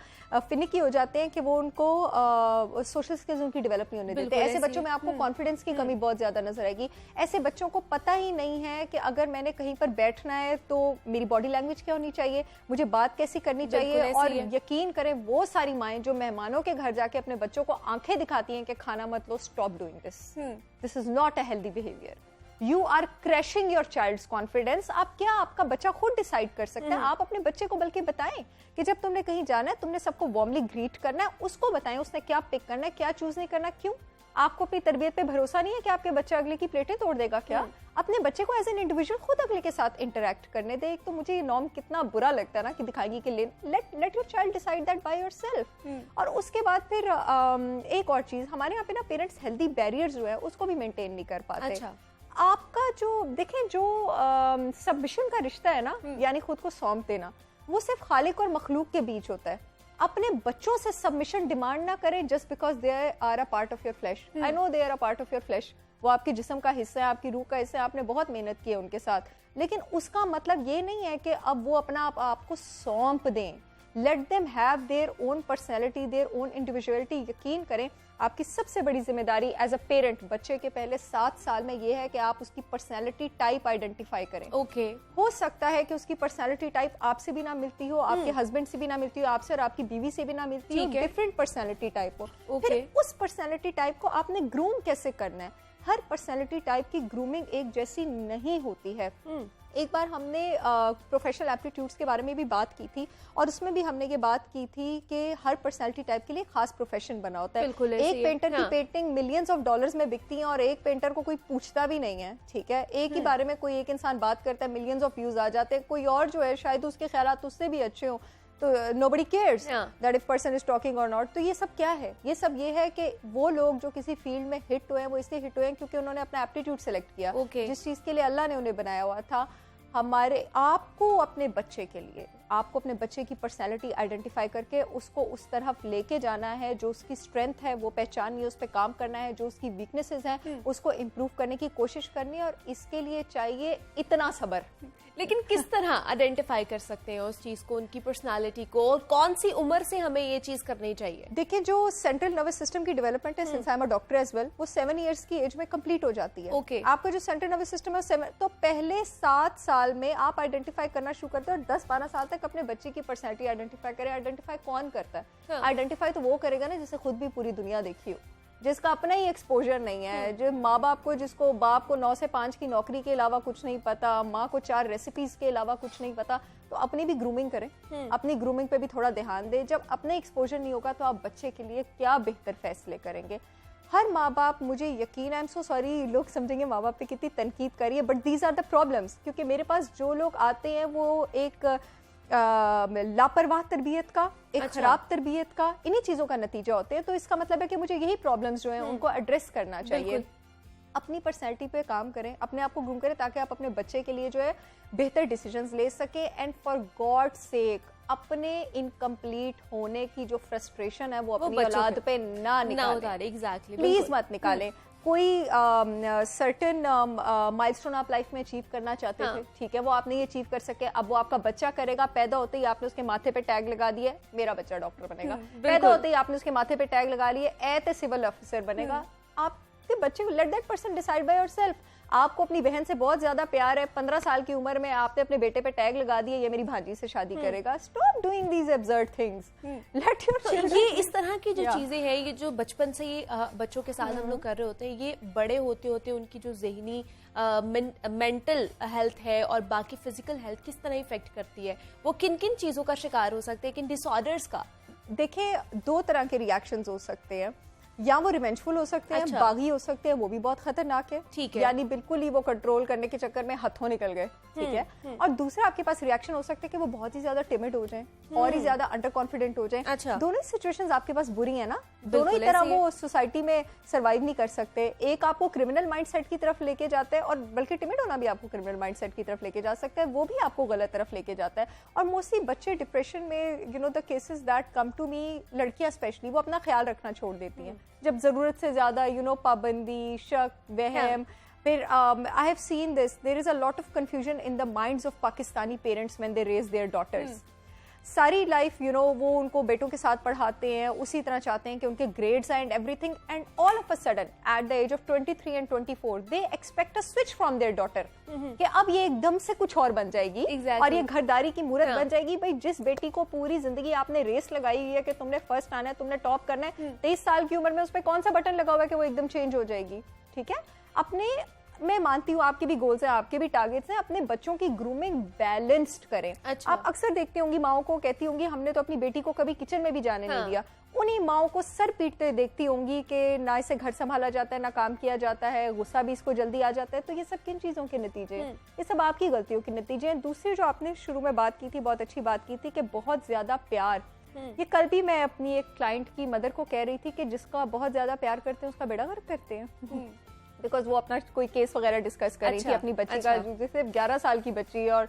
फिनिकी हो जाते हैं कि वो उनको सोशल स्किल्स उनकी डेवलप नहीं होने देते। ऐसे बच्चों में आपको कॉन्फिडेंस की कमी बहुत ज़्यादा नजर आएगी। ऐसे बच्चों को पता ही नहीं है कि अगर मैंने कहीं पर बैठना है तो मेरी बॉडी लैंग्वेज क्या होनी चाहिए, मुझे बात कैसी करनी चाहिए। और यकीन करें वो सारी माएँ जो मेहमानों के घर जाके अपने बच्चों को आंखें दिखाती हैं कि खाना मत लो, stop doing this, this is not a healthy behaviour. You are crashing your child's confidence. आप क्या, आपका बच्चा खुद डिसाइड कर सकता है। आप अपने बच्चे को बल्कि बताएं कि जब तुमने कहीं जाना है तुमने सबको वार्मली ग्रीट करना है, उसको बताएं उसने क्या पिक करना है, क्या चूज नहीं करना। क्यों? आपको अपनी तरबियत पे भरोसा नहीं है कि आपके बच्चा अगले की प्लेटें तोड़ देगा क्या? अपने बच्चे को एज एन इंडिविजुअल खुद अगले के साथ इंटरेक्ट करने दे। तो मुझे ये नॉर्म कितना बुरा लगता है ना कि दिखाएगी कि let your child decide that by yourself. और उसके बाद फिर एक और चीज, हमारे यहाँ पे ना पेरेंट्स हेल्दी बैरियर्स जो है उसको भी मेंटेन नहीं कर पाते। अच्छा। आपका जो देखें, जो सबमिशन का रिश्ता है ना, यानी खुद को सौंप देना, वो सिर्फ खालिक और मखलूक के बीच होता है। अपने बच्चों से सबमिशन डिमांड ना करें just because they are a part of your flesh. I know they are a part of your flesh, वो आपके जिस्म का हिस्सा है, आपकी रूह का हिस्सा है, आपने बहुत मेहनत की है उनके साथ, लेकिन उसका मतलब ये नहीं है कि अब वो अपना आप आपको सौंप दें। Let them have their own personality, their own individuality. यकीन करें आपकी सबसे बड़ी जिम्मेदारी एज अ पेरेंट बच्चे के पहले 7 साल में ये है कि आप उसकी पर्सनैलिटी टाइप आइडेंटिफाई करें। ओके हो सकता है कि उसकी पर्सनैलिटी टाइप आपसे भी ना मिलती हो, आपके हस्बैंड से भी ना मिलती हो, आपसे और आपकी बीवी से भी ना मिलती हो, डिफरेंट पर्सनैलिटी टाइप हो। फिर उस पर्सनैलिटी टाइप को आपने ग्रूम कैसे करना है? हर पर्सनैलिटी टाइप की ग्रूमिंग एक जैसी नहीं होती है। एक बार हमने प्रोफेशनल एप्टीट्यूड्स के बारे में भी बात की थी और उसमें भी हमने ये बात की थी कि हर पर्सनैलिटी टाइप के लिए खास प्रोफेशन बना होता है। एक पेंटर की पेंटिंग मिलियंस ऑफ डॉलर्स में बिकती है और एक पेंटर को कोई पूछता भी नहीं है, ठीक है। एक ही बारे में कोई एक इंसान बात करता है, मिलियंस ऑफ व्यूज आ जाते हैं, कोई और जो है शायद उसके ख्यालात उससे भी अच्छे हो, तो nobody cares that if person is talking or not। तो ये सब क्या है? ये सब ये है कि वो लोग जो किसी फील्ड में हिट हुए हैं वो इसलिए हिट हुए हैं क्योंकि उन्होंने अपना एप्टीट्यूड सेलेक्ट किया, जिस चीज के लिए अल्लाह ने उन्हें बनाया हुआ था। आपको अपने बच्चे की पर्सनैलिटी आइडेंटिफाई करके उसको उस तरफ लेके जाना है, जो उसकी स्ट्रेंथ है वो पहचाननी है, उस पर काम करना है, जो उसकी वीकनेसेस हैं उसको इम्प्रूव करने की कोशिश करनी है, और इसके लिए चाहिए इतना सब्र। लेकिन किस तरह आइडेंटिफाई कर सकते हैं उस चीज को, उनकी पर्सनालिटी को, और कौन सी उम्र से हमें ये चीज करनी चाहिए? देखिए, जो सेंट्रल नर्वस सिस्टम की डेवलपमेंट है, since I am a doctor as well, वो 7 इयर्स की एज में कंप्लीट हो जाती है। आपका जो सेंट्रल नर्वस सिस्टम है तो पहले 7 साल में आप आइडेंटिफाई करना शुरू करते हैं और 10-12 साल तक अपने बच्चे की पर्सनैलिटी आइडेंटिफाई करें। आइडेंटिफाई कौन करता है? आइडेंटिफाई तो वो करेगा ना जिसे खुद भी पूरी दुनिया देखी हो, जिसका अपना ही एक्सपोजर नहीं है, जो माँ बाप को, जिसको बाप को 9 से 5 की नौकरी के अलावा कुछ नहीं पता, माँ को 4 रेसिपीज के अलावा कुछ नहीं पता, तो अपनी भी ग्रूमिंग करें, अपनी ग्रूमिंग पे भी थोड़ा ध्यान दें। जब अपने एक्सपोजर नहीं होगा तो आप बच्चे के लिए क्या बेहतर फैसले करेंगे? हर माँ बाप, मुझे यकीन, आई एम सो सॉरी, लोग समझेंगे माँ बाप पे कितनी तनकीद करी है, but these are the problems. क्योंकि मेरे पास जो लोग आते हैं वो एक लापरवाह तरबियत का, एक खराब तरबियत का, इन्हीं चीजों का नतीजा होते हैं। तो इसका मतलब है कि मुझे यही प्रॉब्लम्स जो हैं उनको एड्रेस करना चाहिए। अपनी पर्सनैलिटी पे काम करें, अपने आप को ग्रूम करें ताकि आप अपने बच्चे के लिए जो है बेहतर डिसीजंस ले सके। एंड फॉर गॉड सेक, अपने इनकम्प्लीट होने की जो फ्रस्ट्रेशन है वो अपनी औलाद पे ना निकालें। एग्जैक्टली, प्लीज मत निकालें। कोई सर्टेन माइलस्टोन आप लाइफ में अचीव करना चाहते थे, ठीक है, वो आपने ये अचीव कर सके, अब वो आपका बच्चा करेगा। पैदा होते ही आपने उसके माथे पे टैग लगा दिया, मेरा बच्चा डॉक्टर बनेगा। पैदा होते ही आपने उसके माथे पे टैग लगा लिए, ऐते सिविल ऑफिसर बनेगा। आपके बच्चे को let that person decide by yourself. आपको अपनी बहन से बहुत ज्यादा प्यार है, 15 साल की उम्र में आपने अपने बेटे पे टैग लगा दिया, ये मेरी भांजी से शादी करेगा। Stop doing these absurd things, let your children. ये इस तरह की जो चीजें हैं, ये जो बचपन से ये बच्चों के साथ हम लोग कर रहे होते हैं, ये बड़े होते होते उनकी जो जहनी मेंटल हेल्थ है और बाकी फिजिकल हेल्थ किस तरह इफेक्ट करती है, वो किन किन चीजों का शिकार हो सकते हैं, किन डिसऑर्डर्स का? देखिए, 2 तरह के रिएक्शंस हो सकते हैं, या वो रिवेंजफुल हो सकते हैं, बागी हो सकते हैं, वो भी बहुत खतरनाक है, ठीक है, यानी बिल्कुल ही वो कंट्रोल करने के चक्कर में हाथों निकल गए, ठीक है। और दूसरा आपके पास रिएक्शन हो सकता है कि वो बहुत ही ज्यादा टिमिड हो जाएं और ही ज्यादा अंडर कॉन्फिडेंट हो जाएं। अच्छा। दोनों सिचुएशंस आपके पास बुरी है ना, दोनों ही तरह वो सोसाइटी में सर्वाइव नहीं कर सकते। एक आपको क्रिमिनल माइंडसेट की तरफ लेके जाता है, और बल्कि टिमिड होना भी आपको क्रिमिनल माइंडसेट की तरफ लेके जा सकता है, वो भी आपको गलत तरफ लेके जाता है। और मोस्टली बच्चे डिप्रेशन में, you know, the cases that come to me, लड़कियां स्पेशली, वो अपना ख्याल रखना छोड़ देती हैं जब जरूरत से ज्यादा, यू नो, पाबंदी, शक, वहम। फिर I have seen this, there is a lot of confusion in the minds of Pakistani parents when they raise their daughters. सारी लाइफ, यू नो, वो उनको बेटों के साथ पढ़ाते हैं, उसी तरह चाहते हैं कि उनके grades and everything, and all of a sudden at the age of 23 and 24 they expect a switch from their daughter, कि अब ये एकदम से कुछ और बन जाएगी, और ये घरदारी की मूरत बन जाएगी। भाई, जिस बेटी को पूरी जिंदगी आपने रेस लगाई हुई है कि तुमने फर्स्ट आना है, तुमने टॉप करना है, 23 साल की उम्र में उस पर कौन सा बटन लगा हुआ है कि वो एकदम चेंज हो जाएगी? ठीक है, अपने, मैं मानती हूँ आपके भी गोल्स हैं, आपके भी टारगेट्स हैं, अपने बच्चों की ग्रूमिंग बैलेंस्ड करें। अच्छा। आप अक्सर देखते होंगी माओ को कहती होंगी हमने तो अपनी बेटी को कभी किचन में भी जाने नहीं दिया। उन्हीं माओ को सर पीटते देखती होंगी कि ना इसे घर संभाला जाता है, ना काम किया जाता है, गुस्सा भी इसको जल्दी आ जाता है। तो ये सब किन चीजों के नतीजे हैं? ये सब आपकी गलतियों के नतीजे हैं। दूसरी जो आपने शुरू में बात की थी, बहुत अच्छी बात की थी, कि बहुत ज्यादा प्यार। ये कल भी मैं अपनी एक क्लाइंट की मदर को कह रही थी कि जिसका बहुत ज्यादा प्यार करते हैं उसका बेड़ा गर्क करते हैं। बिकॉज वो अपना कोई केस वगैरह डिस्कस कर रही थी अपनी बच्ची का, जैसे 11 साल की बच्ची, और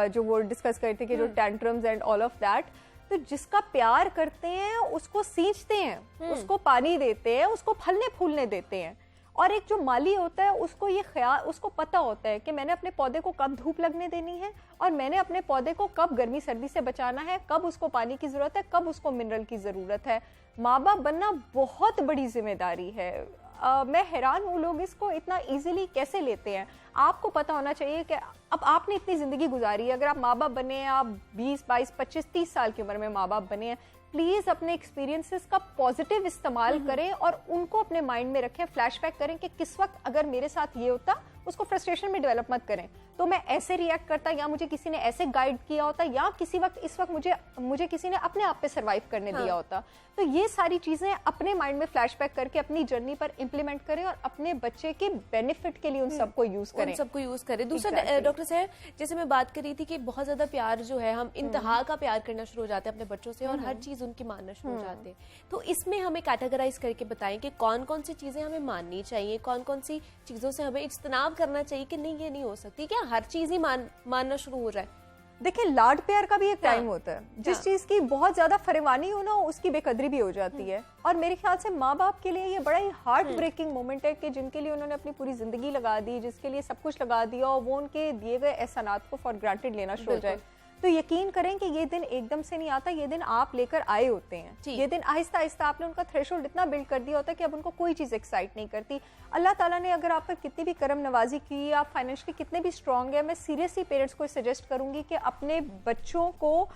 जो वो डिस्कस करती थी कि जो tantrums and all of that. तो जिसका प्यार करते हैं उसको सींचते हैं, उसको पानी देते हैं, उसको फलने फूलने देते हैं, और एक जो माली होता है उसको ये ख्याल, उसको पता होता है कि मैंने अपने पौधे को कब धूप लगने देनी है और मैंने अपने पौधे को कब गर्मी सर्दी से बचाना है, कब उसको पानी की ज़रूरत है, कब उसको मिनरल की ज़रूरत है। माँ बाप बनना बहुत बड़ी जिम्मेदारी है। मैं हैरान हूँ लोग इसको इतना इजीली कैसे लेते हैं। आपको पता होना चाहिए कि अब आपने इतनी ज़िंदगी गुजारी है, अगर आप माँ बाप बने हैं, आप 20, 22, 25, 30 साल की उम्र में माँ बाप बने हैं, प्लीज़ अपने एक्सपीरियंसेस का पॉजिटिव इस्तेमाल करें और उनको अपने माइंड में रखें, फ्लैशबैक करें कि किस वक्त अगर मेरे साथ ये होता, उसको फ्रस्ट्रेशन में डेवलप मत करें तो मैं ऐसे रिएक्ट करता, या मुझे किसी ने ऐसे गाइड किया होता, या किसी वक्त इस वक्त मुझे किसी ने अपने आप पे सर्वाइव करने दिया होता। तो ये सारी चीज़ें अपने माइंड में फ्लैशबैक करके अपनी जर्नी पर इंप्लीमेंट करें और अपने बच्चे के बेनिफिट के लिए उन सबको यूज़ करें। दूसरा डॉक्टर साहब, जैसे मैं बात कर रही थी कि बहुत ज़्यादा प्यार जो है, हम इंतहा का प्यार करना शुरू हो जाते हैं अपने बच्चों से और हर चीज़ उनकी मानना शुरू हो जाते हैं। तो इसमें हमें कैटेगराइज करके बताएं कि कौन कौन सी चीज़ें हमें माननी चाहिए, कौन कौन सी चीज़ों से हमें इज्तनाब करना चाहिए कि नहीं ये नहीं हो सकती, क्या हर चीज़ ही मानना शुरू हो जाए? देखिए, लाड प्यार का भी एक टाइम होता है, जिस चीज की बहुत ज्यादा फरेवानी हो ना उसकी बेकदरी भी हो जाती है। और मेरे ख्याल से माँ बाप के लिए ये बड़ा ही हार्ट ब्रेकिंग मोमेंट है कि जिनके लिए उन्होंने अपनी पूरी जिंदगी लगा दी, जिसके लिए सब कुछ लगा दिया, और वो उनके दिए गए एहसानात को फॉर ग्रांटेड लेना शुरू हो जाए। तो यकीन करें कि ये दिन एकदम से नहीं आता, ये दिन आप लेकर आए होते हैं। ये दिन आहिस्ता आहिस्ता आपने उनका थ्रेशोल्ड इतना बिल्ड कर दिया होता है कि अब उनको कोई चीज़ एक्साइट नहीं करती। अल्लाह ताला ने अगर आप पर कितनी भी करम नवाजी की, आप फाइनेंशियली कितने भी स्ट्रांग है, मैं सीरियसली पेरेंट्स को सजेस्ट करूंगी कि अपने बच्चों को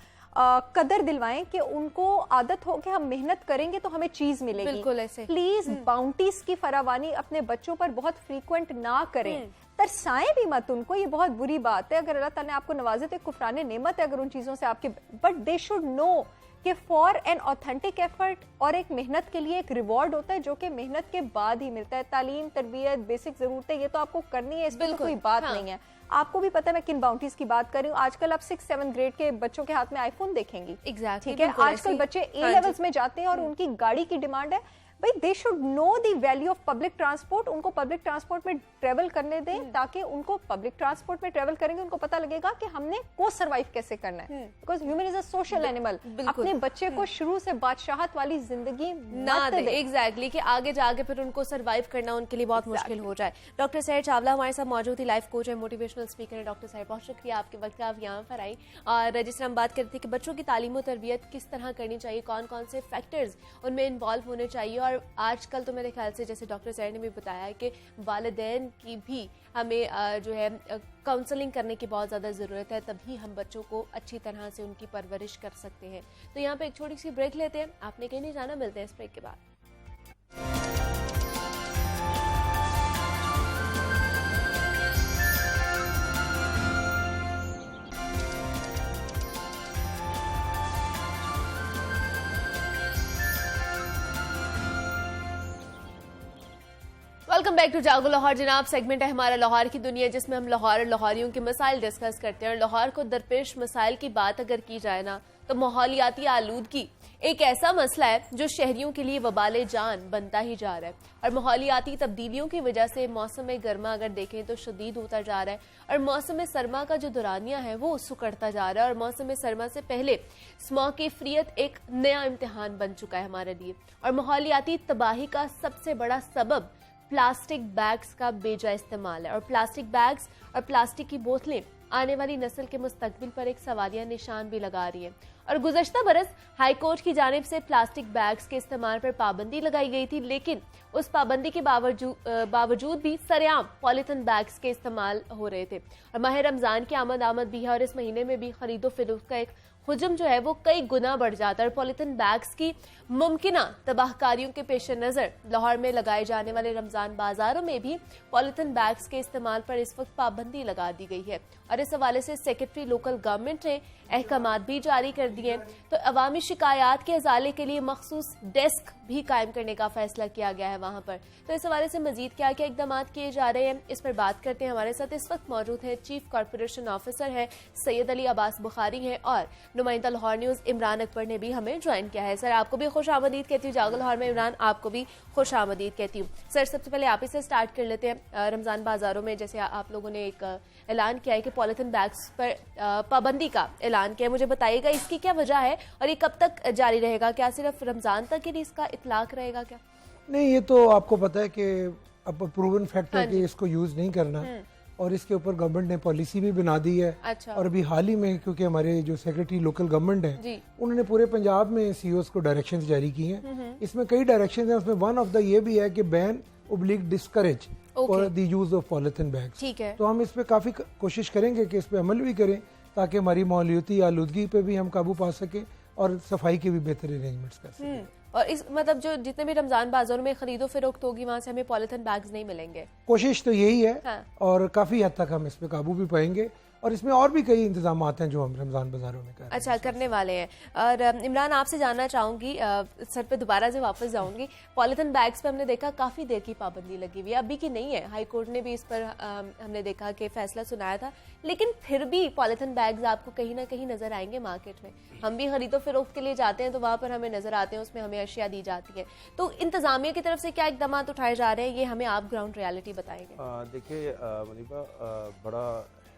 कदर दिलवाएं कि उनको आदत हो कि हम मेहनत करेंगे तो हमें चीज मिलेगी। बिल्कुल ऐसे। प्लीज बाउंटीज की फरावानी अपने बच्चों पर बहुत फ्रीक्वेंट ना करें, तरसाएं भी मत उनको, ये बहुत बुरी बात है। अगर अल्लाह ताला ने आपको नवाजे तो कुफराने नेमत है अगर उन चीजों से आपके, बट दे शुड नो कि फॉर एन ऑथेंटिक एफर्ट और एक मेहनत के लिए एक रिवॉर्ड होता है जो कि मेहनत के बाद ही मिलता है। तालीम, तरबियत, बेसिक जरूरतें ये तो आपको करनी है, इसमें कोई बात नहीं है। आपको भी पता है मैं किन बाउंड्रीज की बात कर रही हूँ। आजकल आप 6-7 ग्रेड के बच्चों के हाथ में आईफोन देखेंगी। एग्जैक्टली, ठीक है। आजकल बच्चे ए लेवल्स में जाते हैं और उनकी गाड़ी की डिमांड है। भाई they should know the value of public transport. उनको पब्लिक ट्रांसपोर्ट में ट्रेवल करने दें ताकि उनको पब्लिक ट्रांसपोर्ट में ट्रेवल करेंगे उनको पता लगेगा कि हमने को सर्वाइव कैसे करना है, because human is a social animal. अपने बच्चे को शुरू से बादशाहत वाली जिंदगी ना दे। एग्जैक्टली, कि आगे जाके फिर उनको सर्वाइव करना उनके लिए बहुत मुश्किल हो जाए। डॉक्टर सहर चावला हमारे साथ मौजूद थी, लाइफ कोच है, मोटिवेशनल स्पीकर है। डॉक्टर सहर, बहुत शुक्रिया आपके वक्त का, आप यहाँ पर आई। और जिस तरह हम बात करते थे कि बच्चों की तालीम और तरबियत किस तरह करनी चाहिए, कौन कौन से फैक्टर्स उनमें इन्वॉल्व होने चाहिए। और आजकल तो मेरे ख्याल से जैसे डॉक्टर सहर ने भी बताया है कि वालिदैन की भी हमें जो है काउंसलिंग करने की बहुत ज़्यादा ज़रूरत है, तभी हम बच्चों को अच्छी तरह से उनकी परवरिश कर सकते हैं। तो यहाँ पे एक छोटी सी ब्रेक लेते हैं, आपने कहीं नहीं जाना, मिलते हैं इस ब्रेक के बाद। वेलकम बैक टू जागो लाहौर जनाब। सेगमेंट है हमारा लाहौर की दुनिया, जिसमें हम लाहौर और लाहौरियों के मसाइल डिस्कस करते हैं। और लाहौर को दरपेश मसाइल की बात अगर की जाए ना, तो माहौलियाती आलूदगी एक ऐसा मसला है जो शहरियों के लिए वबाले जान बनता ही जा रहा है। और माहौलियाती तब्दीलियों की वजह से मौसम गर्मा अगर देखें तो शदीद होता जा रहा है, और मौसम सरमा का जो दौरानिया है वो सुकड़ता जा रहा है। और मौसम सरमा से पहले स्मॉकीफियत एक नया इम्तिहान बन चुका है हमारे लिए। और माहौलियाती तबाही का सबसे बड़ा सबब प्लास्टिक बैग्स का बेजा इस्तेमाल है। और प्लास्टिक बैग्स और प्लास्टिक की बोतलें आने वाली नस्ल के मुस्तकबिल पर एक सवालिया निशान भी लगा रही है। और गुज़श्ता बरस हाई कोर्ट की जानिब से प्लास्टिक बैग्स के इस्तेमाल पर पाबंदी लगाई गई थी, लेकिन उस पाबंदी के बावजूद भी सरेआम पॉलीथिन बैग्स के इस्तेमाल हो रहे थे। और माह रमजान की आमद भी है, और इस महीने में भी खरीदो फरोख्त का एक हुजम जो है वो कई गुना बढ़ जाता है। और पॉलीथिन बैग्स की मुमकिना तबाहकारियों के पेश नज़र लाहौर में लगाए जाने वाले रमजान बाजारों में भी पॉलीथिन बैग्स के इस्तेमाल पर इस वक्त पाबंदी लगा दी गई है। और इस हवाले से सेक्रेटरी लोकल गवर्नमेंट ने अहकामात भी जारी कर दिए। तो अवामी शिकायत के अजाले के लिए मखसूस डेस्क भी कायम करने का फैसला किया गया है वहाँ पर। तो इस हवाले से मजीद क्या क्या इकदाम किए जा रहे हैं, इस पर बात करते हैं। हमारे साथ इस वक्त मौजूद है चीफ कॉर्पोरेशन ऑफिसर है सैयद अली अब्बास बुखारी है, और नुमाइंदा लाहौर न्यूज़ इमरान अकबर ने भी हमें ज्वाइन किया है। सर, आपको भी खुश आमदीद कहती हूँ जागो लाहौर में। इमरान, आपको भी खुश आमदीद कहती हूँ। सर, सबसे पहले आप ही से स्टार्ट कर लेते हैं। रमजान बाजारों में जैसे आप लोगों ने एक ऐलान किया है कि पॉलीथिन बैग्स पर पाबंदी का ऐलान किया है, मुझे बताइएगा इसकी क्या वजह है और ये कब तक जारी रहेगा? क्या सिर्फ रमजान तक ही इसका इतलाक रहेगा क्या? नहीं, ये तो आपको पता है कि अब प्रूवन फैक्ट है कि इसको यूज नहीं करना, और इसके ऊपर गवर्नमेंट ने पॉलिसी भी बना दी है। अच्छा। और अभी हाल ही में क्योंकि हमारे जो सेक्रेटरी लोकल गवर्नमेंट है उन्होंने पूरे पंजाब में सीओस को डायरेक्शंस जारी की हैं। इसमें कई डायरेक्शंस हैं, उसमें वन ऑफ द ये भी है कि ban oblique discourage for the use of polythene bags. ठीक है। तो हम इस पे काफी कोशिश करेंगे कि इस पे अमल भी करें ताकि हमारी माहौलियाती आलूदगी पे भी हम काबू पा सकें और सफाई के भी बेहतर अरेंजमेंट्स कर सकें। और इस मतलब जो जितने भी रमजान बाजारों में खरीदो फरोख्त होगी वहाँ से हमें पॉलिथीन बैग्स नहीं मिलेंगे। कोशिश तो यही है। हाँ। और काफी हद तक हम इस पे काबू भी पाएंगे, और इसमें और भी कई इंतजाम हैं जो हम रमजान बाजारों में कर रहे हैं। अच्छा, करने वाले हैं। और इमरान आपसे जानना चाहूंगी, सर पे दोबारा से वापस जाऊंगी, पॉलिथीन बैग्स पे हमने देखा काफी देर की पाबंदी लगी हुई है, अभी की नहीं है, हाई कोर्ट ने भी इस पर हमने देखा कि फैसला सुनाया था, लेकिन फिर भी पॉलिथीन बैग्स आपको कहीं ना कहीं नजर आएंगे मार्केट में। हम भी खरीदो फरोख्त के लिए जाते हैं तो वहां पर हमें नजर आते हैं, उसमें हमें अशिया दी जाती है। तो इंतजामिया की तरफ से क्या इकदाम उठाए जा रहे हैं, ये हमें आप ग्राउंड रियलिटी बताएंगे। देखिए मुनीबा, बड़ा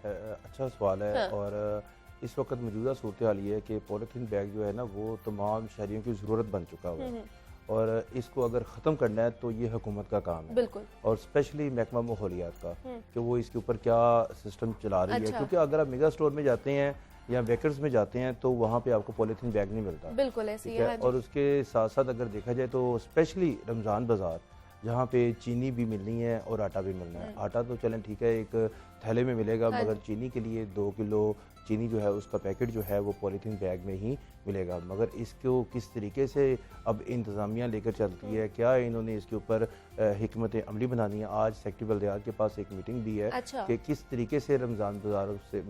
अच्छा सवाल है। हाँ। और इस वक्त मौजूदा सूरत हाल ये है कि पॉलीथीन बैग जो है ना वो तमाम शहरियों की ज़रूरत बन चुका हुआ है, और इसको अगर ख़त्म करना है तो ये हुकूमत का काम है। बिल्कुल। और स्पेशली महकमा माहौलियात का कि वो इसके ऊपर क्या सिस्टम चला रही है, क्योंकि अगर आप मेगा स्टोर में जाते हैं या बेकर्स में जाते हैं तो वहाँ पे आपको पॉलीथीन बैग नहीं मिलता। बिल्कुल ऐसी है। और उसके साथ साथ अगर देखा जाए तो स्पेशली रमज़ान बाज़ार जहाँ पे चीनी भी मिलनी है और आटा भी मिलना है। आटा तो चलें ठीक है, एक थैले में मिलेगा, मगर चीनी के लिए 2 किलो चीनी जो है उसका पैकेट जो है वो पॉलीथीन बैग में ही मिलेगा। मगर इसको किस तरीके से अब इंतज़ामिया लेकर चलती है, क्या इन्होंने इसके ऊपर हिकमत अमली बनानी है। आज सेक्रेटरी बल्दियात के पास एक मीटिंग भी है। अच्छा। कि किस तरीके से रमज़ान बाज़ारों से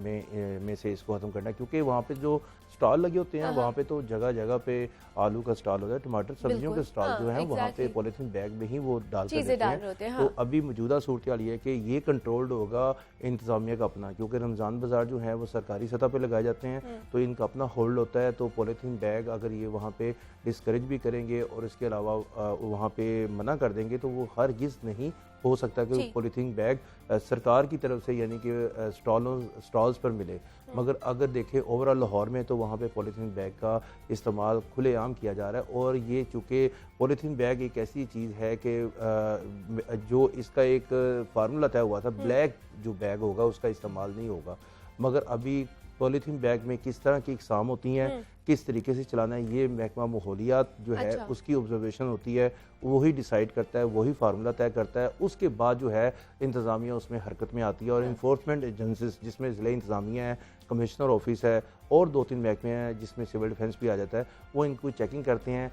में से इसको ख़त्म करना है, क्योंकि वहाँ पे जो स्टॉल लगे होते हैं वहाँ पे तो जगह जगह पे आलू का स्टॉल होता है, टमाटर सब्जियों के स्टॉल जो है वहाँ पे पॉलीथीन बैग में ही वो डाल कर देते हैं। तो अभी मौजूदा सूरत हाल ये है कि ये कंट्रोल्ड होगा इंतज़ामिया का अपना, क्योंकि रमज़ान बाज़ार जो है वो सरकारी सतह पे लगाए जाते हैं तो इनका अपना होल्ड होता है। तो पॉलीथीन बैग अगर ये वहाँ पे डिस्करेज भी करेंगे और इसके अलावा वहाँ पे मना कर देंगे तो वो हरगिज़ नहीं हो सकता कि पॉलीथीन बैग सरकार की तरफ से यानी कि स्टॉल्स पर मिले। मगर अगर देखें ओवरऑल लाहौर में तो वहाँ पे पॉलीथीन बैग का इस्तेमाल खुलेआम किया जा रहा है। और ये चूँकि पॉलीथीन बैग एक ऐसी चीज़ है कि जो इसका एक फार्मूला तय हुआ था, ब्लैक जो बैग होगा उसका इस्तेमाल नहीं होगा। मगर अभी पॉलीथीन बैग में किस तरह की इकसाम होती हैं, किस तरीके से चलाना है, ये महकमा माहौलियात जो है उसकी ऑब्जर्वेशन होती है, वही डिसाइड करता है, वही फार्मूला तय करता है। उसके बाद जो है इंतज़ामिया उसमें हरकत में आती है और इन्फोर्समेंट एजेंसीज जिसमें ज़िला इंतज़ामिया है, कमिश्नर ऑफिस है और 2-3 महकमे हैं जिसमें सिविल डिफेंस भी आ जाता है, वो इनको चेकिंग करते हैं।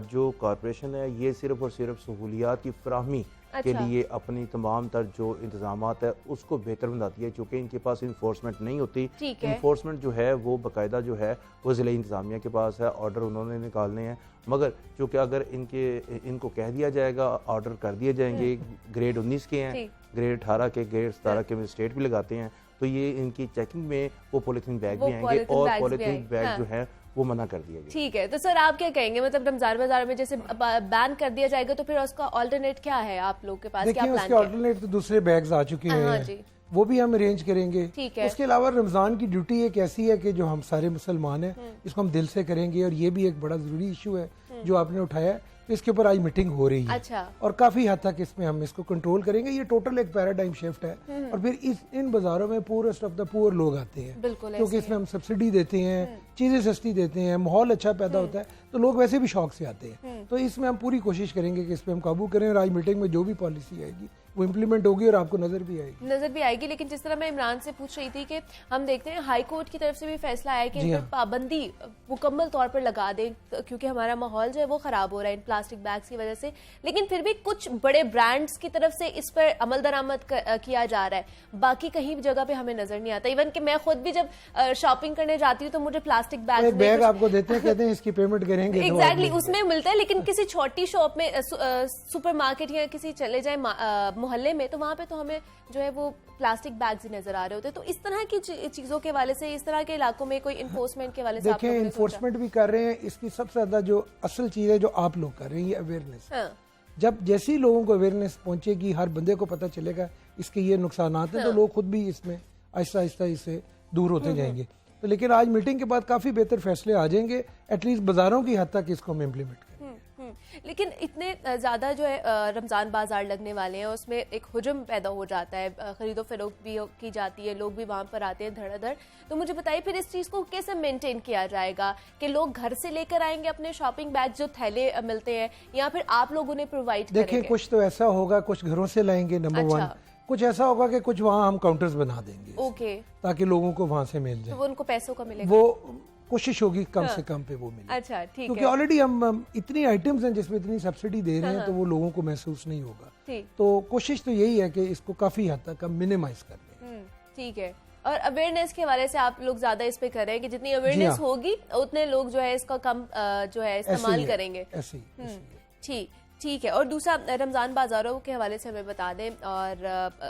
जो कॉरपोरेशन है ये सिर्फ और सिर्फ सहूलियात की फराहमी के लिए अपनी तमाम तर जो इंतजामात है उसको बेहतर बनाती है, क्योंकि इनके पास इन्फोर्समेंट नहीं होती। इन्फोर्समेंट जो है वो बाकायदा जो है वो ज़िला इंतजामिया के पास है, ऑर्डर उन्होंने निकालने हैं। मगर चूँकि अगर इनको कह दिया जाएगा, ऑर्डर कर दिए जाएंगे, ग्रेड 19 के हैं, ग्रेड 18 के, ग्रेड 17 के स्टेट भी लगाते हैं, तो ये इनकी चेकिंग में वो पॉलीथीन बैग भी आएंगे और पॉलीथीन बैग जो है वो मना कर दिया गया। ठीक है, तो सर आप क्या कहेंगे, मतलब रमजान बाजार में जैसे बैन कर दिया जाएगा तो फिर उसका ऑल्टरनेट क्या है आप लोग के पास, क्या प्लान है? ऑल्टरनेट तो दूसरे बैग्स आ चुके हैं, वो भी हम अरेंज करेंगे। उसके अलावा रमजान की ड्यूटी एक ऐसी है कि जो हम सारे मुसलमान हैं इसको हम दिल से करेंगे, और ये भी एक बड़ा जरूरी इशू है जो आपने उठाया है, इसके ऊपर आज मीटिंग हो रही है। अच्छा। और काफी हद तक इसमें हम इसको कंट्रोल करेंगे। ये टोटल एक पैराडाइम शिफ्ट है। और फिर इन बाजारों में पूरेस्ट ऑफ द पुअर लोग आते हैं, क्योंकि इसमें हम सब्सिडी देते हैं, चीजें सस्ती देते हैं, माहौल अच्छा पैदा होता है, तो लोग वैसे भी शौक से आते हैं। तो इसमें हम पूरी कोशिश करेंगे कि इस पे हम काबू करें, और आज मीटिंग में जो भी पॉलिसी आएगी वो इम्प्लीमेंट होगी और आपको नजर भी आएगी। लेकिन जिस तरह मैं इमरान से पूछ रही थी कि हम देखते हैं हाई कोर्ट की तरफ से भी फैसला आया कि इन पर पाबंदी मुकम्मल तौर पर लगा दें, क्योंकि हमारा माहौल जो है वो खराब हो रहा है इन प्लास्टिक बैग्स की वजह से। लेकिन फिर भी कुछ बड़े ब्रांड्स की तरफ से इस पर अमल दरामद किया जा रहा है, बाकी कहीं जगह पे हमें नजर नहीं आता। इवन कि मैं खुद भी जब शॉपिंग करने जाती हूँ तो मुझे प्लास्टिक बैग आपको देते हैं, कहते हैं इसकी पेमेंट करेंगे, एग्जैक्टली उसमें मिलता है। लेकिन किसी छोटी शॉप में, सुपरमार्केट या किसी चले जाए मोहल्ले में, तो वहां पे तो हमें जो है वो प्लास्टिक बैग्स ही नजर आ रहे होते हैं। तो इस तरह की चीजों के वाले से, इस तरह के इलाकों में कोई इन्फोर्समेंट के वाले से देखिए, इन्फोर्समेंट भी कर रहे हैं। इसकी सबसे ज्यादा जो असल चीज है जो आप लोग कर रहे हैं, ये अवेयरनेस। जब जैसे ही लोगों को अवेयरनेस पहुंचेगी, हर बंदे को पता चलेगा इसके ये नुकसान हैं, तो लोग खुद भी इसमें आहिस्ता आहिस्ता इससे दूर होते जाएंगे। तो लेकिन आज मीटिंग के बाद काफी बेहतर फैसले आ जाएंगे, एटलीस्ट बाजारों की हद तक इसको हम इम्प्लीमेंट करें। लेकिन इतने ज़्यादा जो है रमज़ान बाजार लगने वाले हैं, उसमें एक हुजूम पैदा हो जाता है, खरीदो फरोख्त भी की जाती है, लोग भी वहाँ पर आते हैं धड़ाधड़। तो मुझे बताइए फिर इस चीज़ को कैसे मेंटेन किया जाएगा कि लोग घर से लेकर आएंगे अपने शॉपिंग बैग जो थैले मिलते हैं, या फिर आप लोग उन्हें प्रोवाइड करेंगे? देखिए, कुछ तो ऐसा होगा, कुछ घरों से लाएंगे, नंबर वन। कुछ ऐसा होगा कि कुछ वहाँ हम काउंटर्स बना देंगे, ताकि लोगों को वहाँ से मिल जाए। तो वो उनको पैसों का मिलेगा? वो कोशिश होगी कम से कम पे वो मिले। अच्छा, ठीक है। क्योंकि ऑलरेडी हम इतनी आइटम्स हैं जिसमें इतनी सब्सिडी दे रहे हैं, तो वो लोगों को महसूस नहीं होगा। तो कोशिश तो यही है कि इसको काफी हद तक हम मिनिमाइज कर लें। ठीक है। और अवेयरनेस के हवाले से आप लोग ज्यादा इस पे कर रहे हैं कि जितनी अवेयरनेस होगी उतने लोग जो है इसका कम जो है इस्तेमाल करेंगे। ठीक है। और दूसरा, रमज़ान बाज़ारों के हवाले से हमें बता दें, और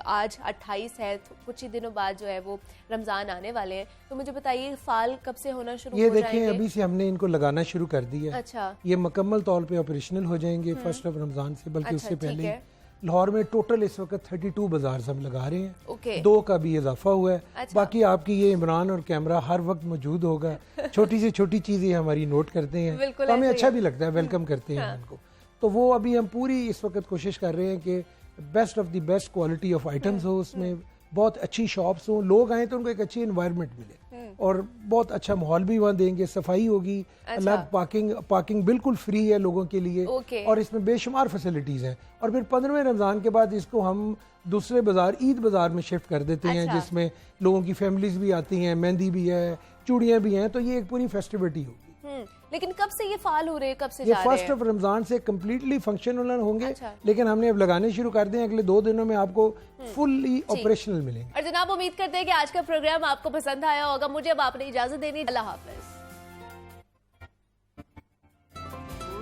आज 28 है, कुछ ही दिनों बाद जो है वो रमज़ान आने वाले हैं, तो मुझे बताइए फाल कब से होना शुरू हो जाएंगे? ये देखें, अभी से हमने इनको लगाना शुरू कर दिया है। अच्छा। ये मुकम्मल तौर पे ऑपरेशनल हो जाएंगे 1 रमज़ान से, बल्कि उससे पहले। लाहौर में टोटल इस वक्त 32 बाजार हम लगा रहे हैं। 2 का भी इजाफा हुआ है। बाकी आपकी ये इमरान और कैमरा हर वक्त मौजूद होगा। छोटी से छोटी चीजें हमारी नोट करते हैं, तो हमें अच्छा भी लगता है, वेलकम करते हैं उनको। तो वो अभी हम पूरी इस वक्त कोशिश कर रहे हैं कि best of the best quality of items हो, उसमें बहुत अच्छी शॉप्स हो, लोग आए तो उनको एक अच्छी एनवायरनमेंट मिले, और बहुत अच्छा माहौल भी वहाँ देंगे, सफाई होगी, अलग पार्किंग बिल्कुल फ्री है लोगों के लिए, और इसमें बेशुमार फैसिलिटीज हैं। और फिर 15वें रमज़ान के बाद इसको हम दूसरे बाजार, ईद बाजार में शिफ्ट कर देते हैं, जिसमें लोगों की फैमिलीज भी आती हैं, मेहंदी भी है, चूड़ियाँ भी हैं, तो ये एक पूरी फेस्टिविटी होगी। लेकिन कब से ये फाल हो रहे हैं, कब से ये 1 रमज़ान से कम्प्लीटली फंक्शनल होंगे। लेकिन हमने अब लगाने शुरू कर दिए, अगले 2 दिनों में आपको फुल्ली ऑपरेशनल मिलेंगे। और जनाब, उम्मीद करते हैं कि आज का प्रोग्राम आपको पसंद आया होगा। मुझे अब आपने इजाजत देनी। अल्लाह हाफ़िज़।